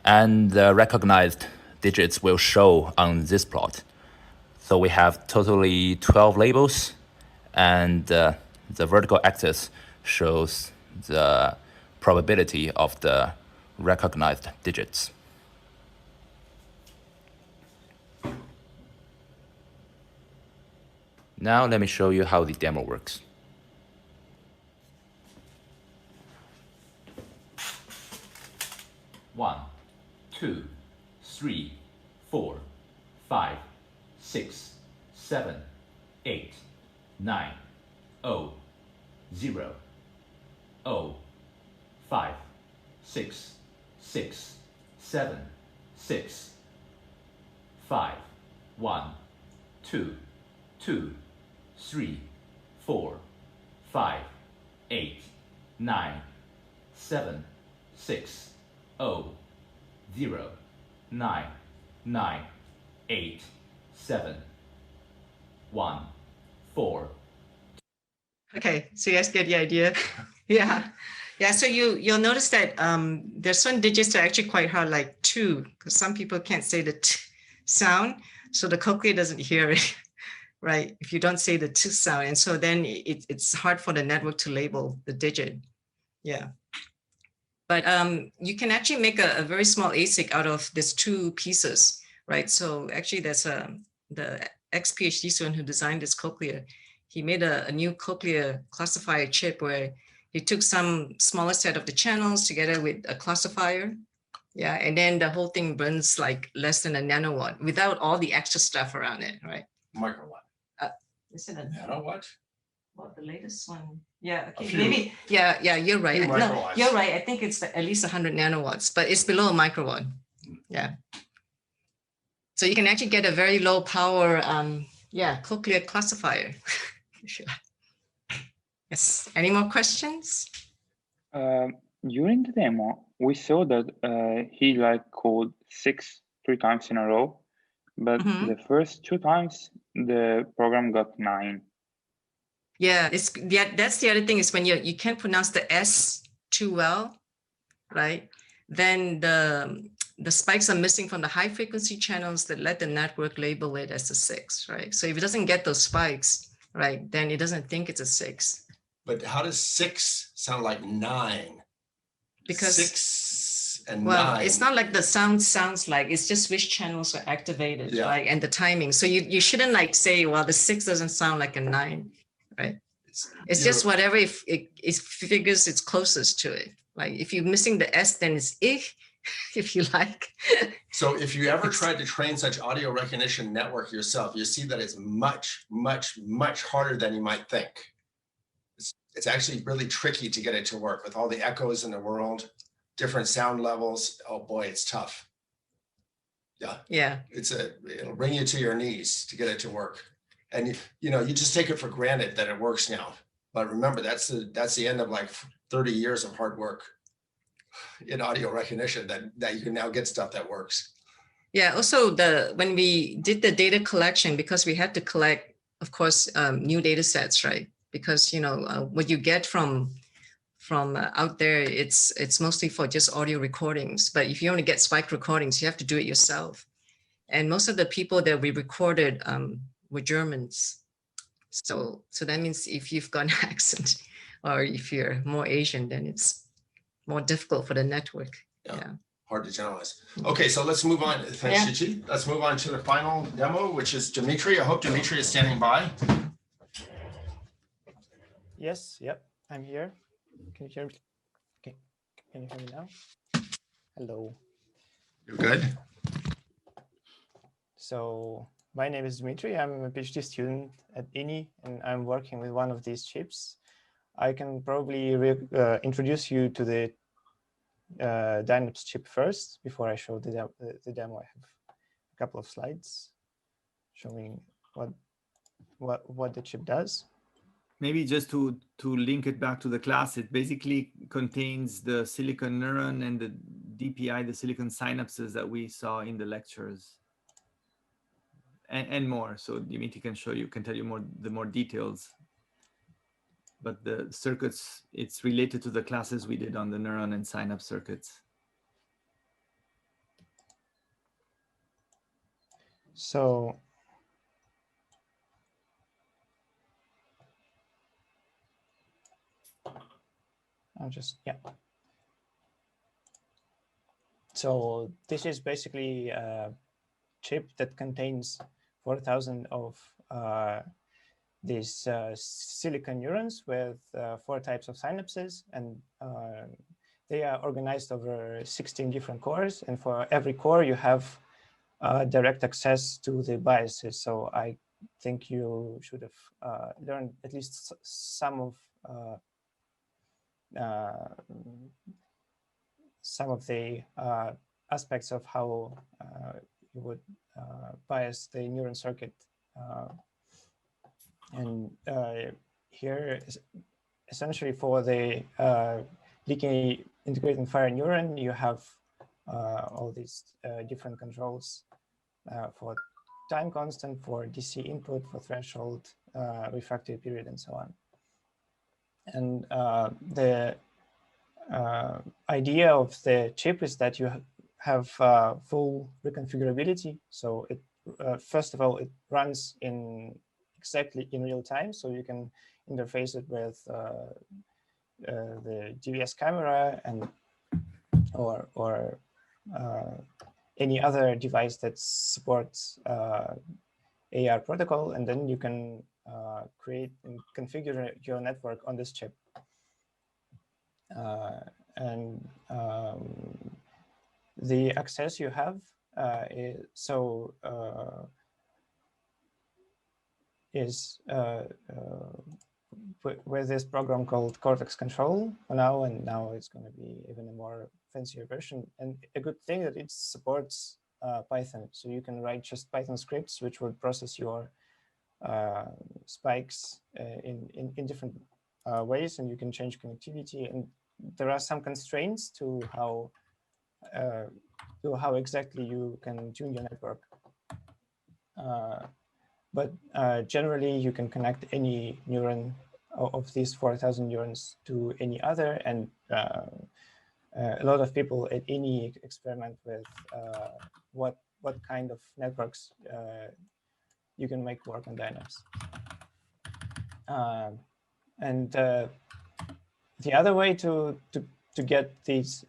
K: And the recognized digits will show on this plot. So we have totally 12 labels, and the vertical axis shows the probability of the recognized digits. Now let me show you how the demo works. One, two, three, 4, 5, 6, 7, 8, 9, 0, 0, 0, 5, 6, 6, 7, 6, 5, 1, 2, 2, 3, 4, 5, 8, 9, 7, 6, 0, 0, 9, 9, 8, 7, 1, 4.
I: Okay, so you guys get the idea. Yeah. Yeah, so you'll notice that there's some digits that are actually quite hard, like 2, because some people can't say the t sound, so the cochlea doesn't hear it, right? If you don't say the t sound, and so then it's hard for the network to label the digit. Yeah. But you can actually make a very small ASIC out of these 2 pieces, right? So actually there's the ex-PhD student who designed this cochlea. He made a new cochlea classifier chip where he took some smaller set of the channels together with a classifier. Yeah, and then the whole thing runs like less than a nanowatt without all the extra stuff around it, right?
A: Microwatt.
I: Is it a
A: Nanowatt?
I: Well, the latest one, yeah, okay,
A: few.
I: maybe, yeah, you're right.
A: Few
I: No,
A: microwatts.
I: you're right. I think it's at least 100 nanowatts, but it's below a microwatt. Yeah. So you can actually get a very low power, cochlea classifier. Yes. Any more questions?
C: During the demo, we saw that he like called 6 3 times in a row, but the first 2 times the program got 9.
I: Yeah, that's the other thing is when you can't pronounce the S too well, right? Then the spikes are missing from the high frequency channels that let the network label it as a 6, right? So if it doesn't get those spikes, right, then it doesn't think it's a 6.
A: But how does 6 sound like 9?
I: Because
A: 6 and
I: well,
A: 9.
I: it's not like the sound sounds like, it's just which channels are activated,
A: Yeah.
I: right? And the timing. So you shouldn't like say, well, the 6 doesn't sound like a 9, right? It's just whatever if it figures it's closest to it. Like if you're missing the S, then it's ich, if you like.
A: So if you ever tried to train such audio recognition network yourself, you see that it's much, much, much harder than you might think. It's actually really tricky to get it to work with all the echoes in the world, different sound levels. Oh boy, it's tough. Yeah.
I: Yeah.
A: It'll bring you to your knees to get it to work. And you just take it for granted that it works now. But remember, that's the end of like 30 years of hard work in audio recognition that you can now get stuff that works.
I: Yeah. Also, when we did the data collection, because we had to collect, of course, new data sets, right? Because what you get from out there, it's mostly for just audio recordings. But if you only get spike recordings, you have to do it yourself. And most of the people that we recorded were Germans. So that means if you've got an accent or if you're more Asian, then it's more difficult for the network. Yeah.
A: Hard to generalize. Okay, so let's move on. Thanks, Chichi. Let's move on to the final demo, which is Dimitri. I hope Dimitri is standing by.
L: Yes, yep, I'm here. Can you hear me? Okay, can you hear me now? Hello.
A: You're good.
L: So my name is Dimitri. I'm a PhD student at NE, and I'm working with one of these chips. I can probably introduce you to the Dynaps chip first before I show the demo. I have a couple of slides showing what the chip does.
B: Maybe just to link it back to the class, it basically contains the silicon neuron and the DPI, the silicon synapses that we saw in the lectures, and more. So Dimitri can tell you the more details. But the circuits, it's related to the classes we did on the neuron and synapse circuits.
L: So I'll just, yeah. So this is basically a chip that contains 4,000 of these silicon neurons with 4 types of synapses, and they are organized over 16 different cores. And for every core, you have direct access to the biases. So I think you should have learned at least some of the aspects of how you would bias the neuron circuit. And here, essentially for the leaky integrated fire neuron, you have all these different controls for time constant, for DC input, for threshold, refractory period, and so on. And the idea of the chip is that you have full reconfigurability. So it first of all, it runs exactly in real time, so you can interface it with the DVS camera and or any other device that supports AR protocol, and then you can create and configure your network on this chip. And the access you have is with this program called Cortex Control for now, and now it's going to be even a more fancier version. And a good thing that it supports Python, so you can write just Python scripts which would process your spikes in different ways, and you can change connectivity. And there are some constraints to how exactly you can tune your network. But generally, you can connect any neuron of these 4,000 neurons to any other, and a lot of people at NE experiment with what kind of networks you can make work on Dynams. And the other way to get these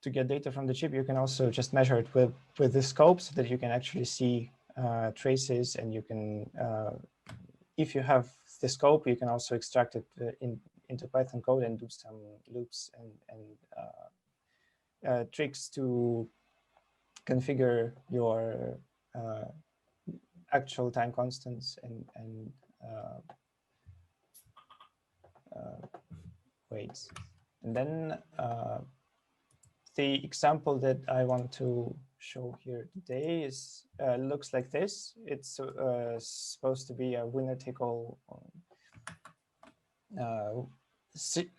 L: to get data from the chip, you can also just measure it with the scope, so that you can actually see traces, and you can, if you have the scope, you can also extract it into Python code and do some loops and tricks to configure your actual time constants and weights. And then the example that I want to show here today is looks like this. It's supposed to be a winner-take-all,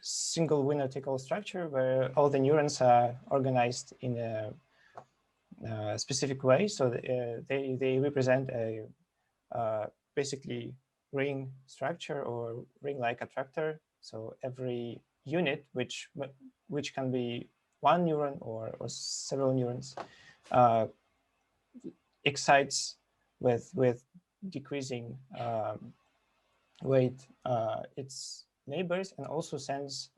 L: single winner-take-all structure where all the neurons are organized in a specific way. So they represent a basically ring structure or ring-like attractor. So every unit, which can be one neuron or several neurons, excites with decreasing weight its neighbors, and also sends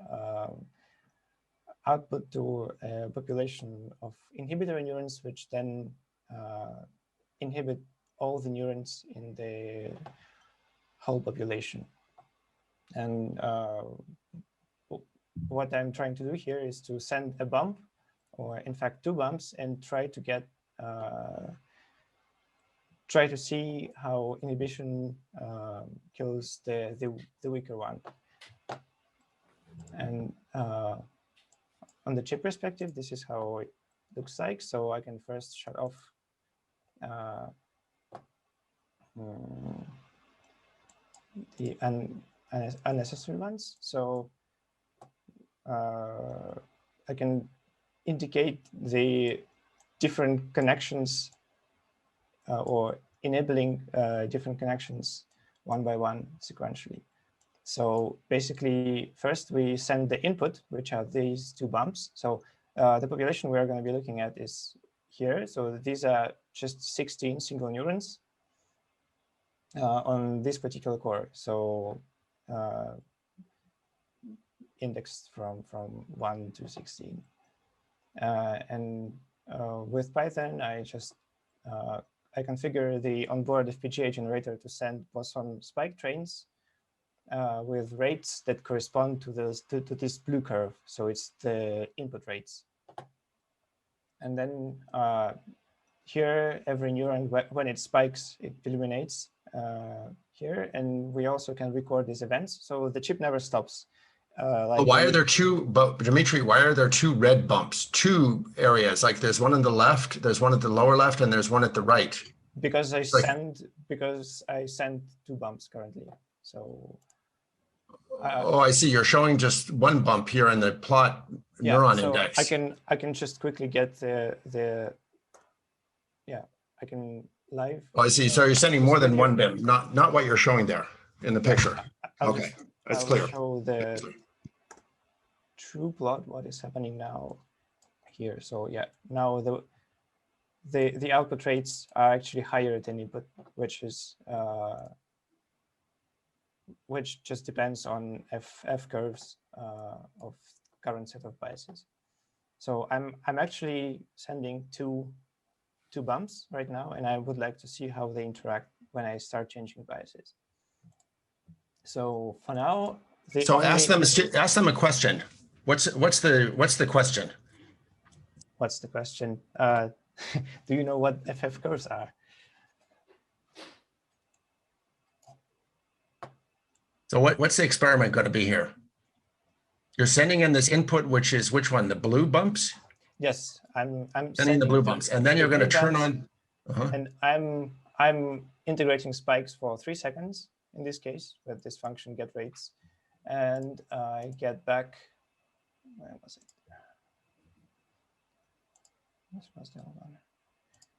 L: output to a population of inhibitory neurons, which then inhibit all the neurons in the whole population. And what I'm trying to do here is to send a bump, or in fact 2 bumps, and try to get try to see how inhibition kills the weaker one. And on the chip perspective, this is how it looks like. So I can first shut off the unnecessary ones. So I can indicate the different connections or enabling different connections one by one sequentially. So basically, first we send the input, which are these 2 bumps. So the population we're going to be looking at is here. So these are just 16 single neurons on this particular core. So indexed from 1 to 16. With Python, I just I configure the onboard FPGA generator to send boson spike trains with rates that correspond to this blue curve. So it's the input rates. And then here, every neuron, when it spikes, it illuminates here. And we also can record these events. So the chip never stops.
A: But why are there two, but Dimitri, why are there two red bumps, two areas? Like there's one on the left, there's one at the lower left, and there's one at the right.
L: Because I send 2 bumps currently. So
A: oh, I see. You're showing just one bump here in the plot neuron index.
L: I can just quickly get I can live.
A: Oh, I see. So you're sending more than one bump, not what you're showing there in the picture. Okay, that's clear.
L: Show the true plot, what is happening now here. So yeah, now the output rates are actually higher than input, which just depends on F curves of current set of biases. So I'm actually sending two bumps right now, and I would like to see how they interact when I start changing biases. So for now,
A: ask them a question. What's the question?
L: What's the question? Do you know what FF curves are?
A: So what's the experiment going to be here? You're sending in this input, which is which one? The blue bumps?
L: Yes, I'm
A: sending the blue bumps, and then you're going to turn on.
L: And I'm integrating spikes for 3 seconds in this case with this function get rates, and I get back. Where was it? This was the other one.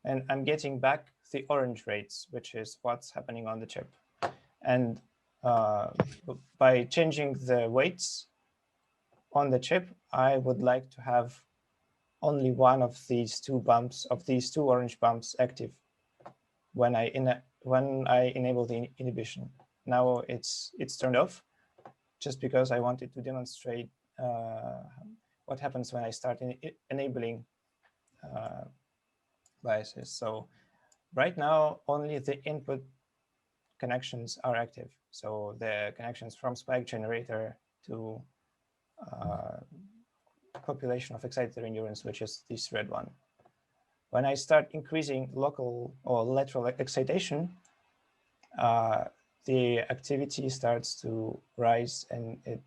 L: And I'm getting back the orange rates, which is what's happening on the chip. And by changing the weights on the chip, I would like to have only one of these 2 bumps, of these 2 orange bumps active when I enable the inhibition. Now it's turned off, just because I wanted to demonstrate what happens when I start enabling biases. So right now, only the input connections are active. So the connections from spike generator to population of excitatory neurons, which is this red one. When I start increasing local or lateral excitation, the activity starts to rise, and it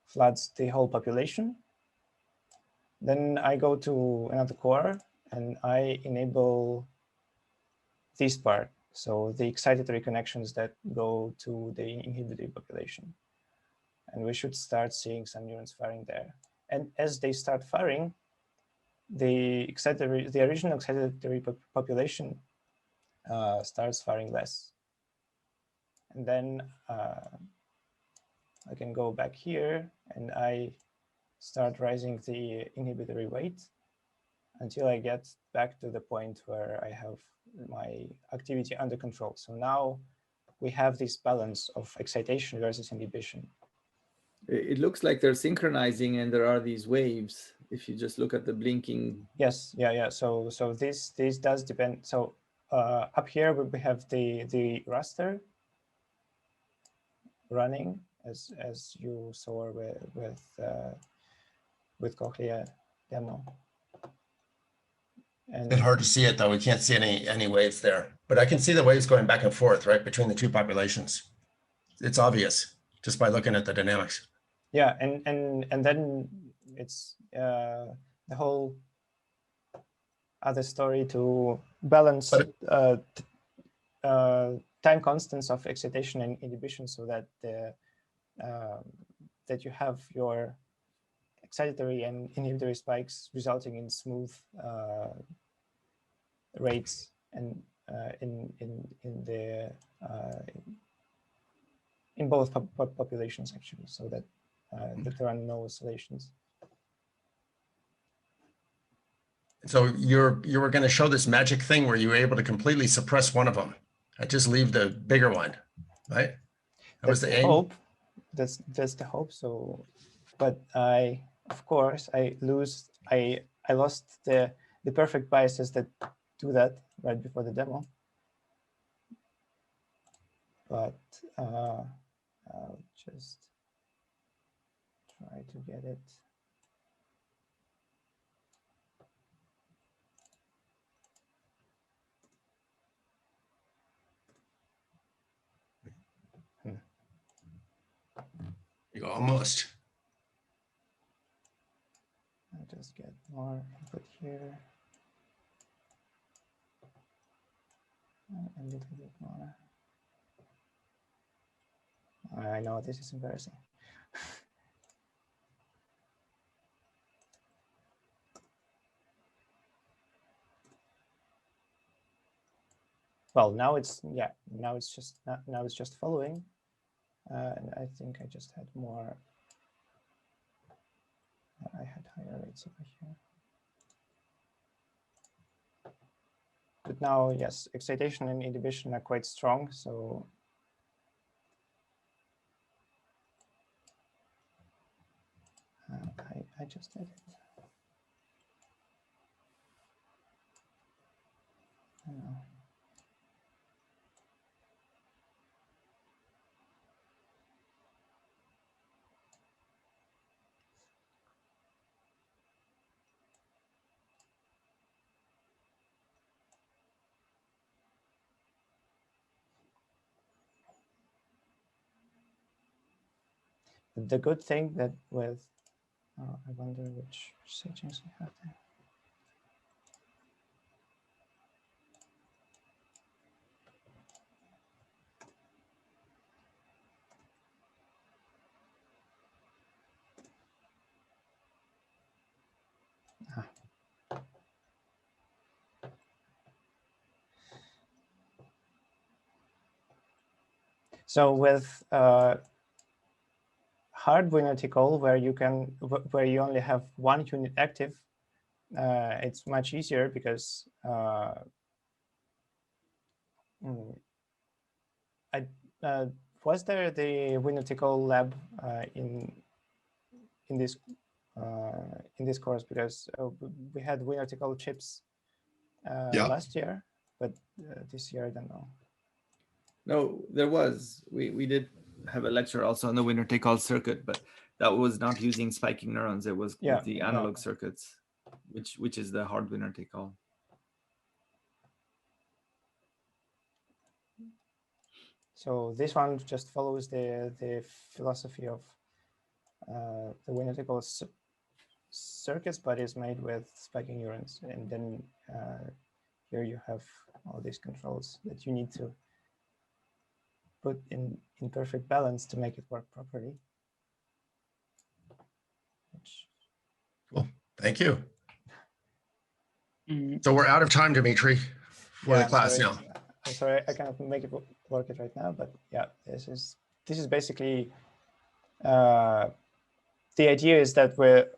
L: floods the whole population. Then I go to another core and I enable this part. So the excitatory connections that go to the inhibitory population. And we should start seeing some neurons firing there. And as they start firing, the original excitatory population starts firing less. And then I can go back here and I start rising the inhibitory weight until I get back to the point where I have my activity under control. So now we have this balance of excitation versus inhibition.
B: It looks like they're synchronizing and there are these waves. If you just look at the blinking.
L: Yes, yeah. So this does depend. So up here we have the raster running as you saw with Cochlea demo.
A: And it's hard to see it though. We can't see any waves there, but I can see the waves going back and forth right between the 2 populations. It's obvious just by looking at the dynamics.
L: Yeah, and then it's the whole other story to balance time constants of excitation and inhibition, so that that you have your excitatory and inhibitory spikes resulting in smooth rates and in both populations actually, so that that there are no oscillations.
A: So you were going to show this magic thing where you were able to completely suppress one of them. I just leave the bigger one, right? That was the aim?
L: hope. That's the hope. So, but of course, I lost the perfect biases that do that right before the demo. But I'll just try to get it.
A: You go almost.
L: I'll just get more input here. A little bit more. I know this is embarrassing. Well, now it's just following, and I think I just had more. I had higher rates over here. But now, yes, excitation and inhibition are quite strong, so I just did it. I know. The good thing that with, I wonder which settings we have there. So with hard winner-take-all, where you only have one unit active, it's much easier because was there the winner-take-all lab in this course? Because we had winner-take-all chips last year, but this year I don't know.
B: No, there was. We did have a lecture also on the winner-take-all circuit, but that was not using spiking neurons. It was with the analog circuits, which is the hard winner-take-all.
L: So this one just follows the philosophy of the winner-take-all circuits, but is made with spiking neurons, and then here you have all these controls that you need to put in perfect balance to make it work properly.
A: Cool. Thank you. So we're out of time, Dimitri, for the class now.
L: I'm sorry, I cannot make it work it right now, but yeah, this is basically the idea is that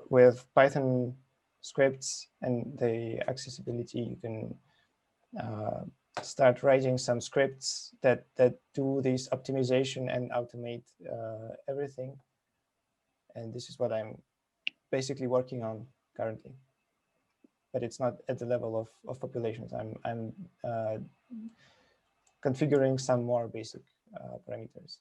L: with Python scripts and the accessibility, you can start writing some scripts that do this optimization and automate everything. And this is what I'm basically working on currently. But it's not at the level of populations. I'm configuring some more basic parameters.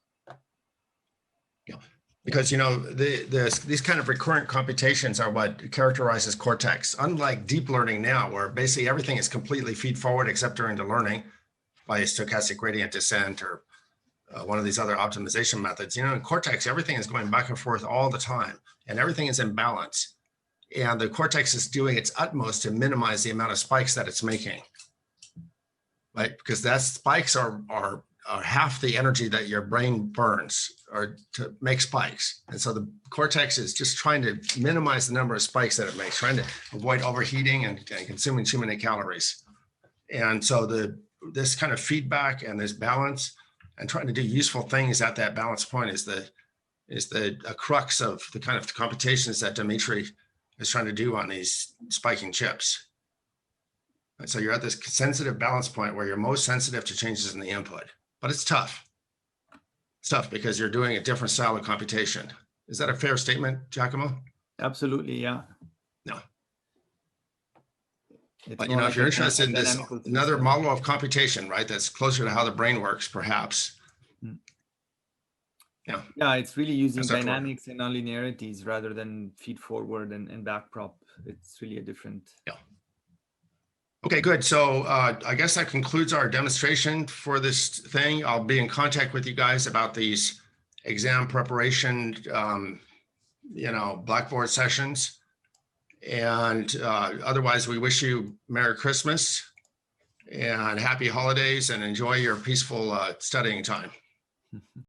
A: Yeah, because these kind of recurrent computations are what characterizes Cortex. Unlike deep learning now, where basically everything is completely feed forward except during the learning by stochastic gradient descent or one of these other optimization methods. In Cortex, everything is going back and forth all the time, and everything is in balance. And the Cortex is doing its utmost to minimize the amount of spikes that it's making, right? Because that spikes are half the energy that your brain burns or to make spikes. And so the Cortex is just trying to minimize the number of spikes that it makes, trying to avoid overheating and consuming too many calories. And so this kind of feedback and this balance and trying to do useful things at that balance point is the crux of the kind of computations that Dimitri is trying to do on these spiking chips. And so you're at this sensitive balance point where you're most sensitive to changes in the input, but it's tough. stuff because you're doing a different style of computation. Is that a fair statement, Giacomo?
B: Absolutely, yeah.
A: No.
B: It's
A: But
B: more
A: if
B: like
A: you're
B: a
A: interested in this,
B: dynamical
A: another
B: system.
A: model of computation, right? That's closer to how the brain works, perhaps. Yeah.
B: Yeah, it's really using
A: Except for-
B: dynamics and nonlinearities rather than feed forward and back prop. It's really a different.
A: Yeah. Okay, good. So I guess that concludes our demonstration for this thing. I'll be in contact with you guys about these exam preparation, Blackboard sessions. And otherwise, we wish you Merry Christmas and Happy Holidays and enjoy your peaceful studying time.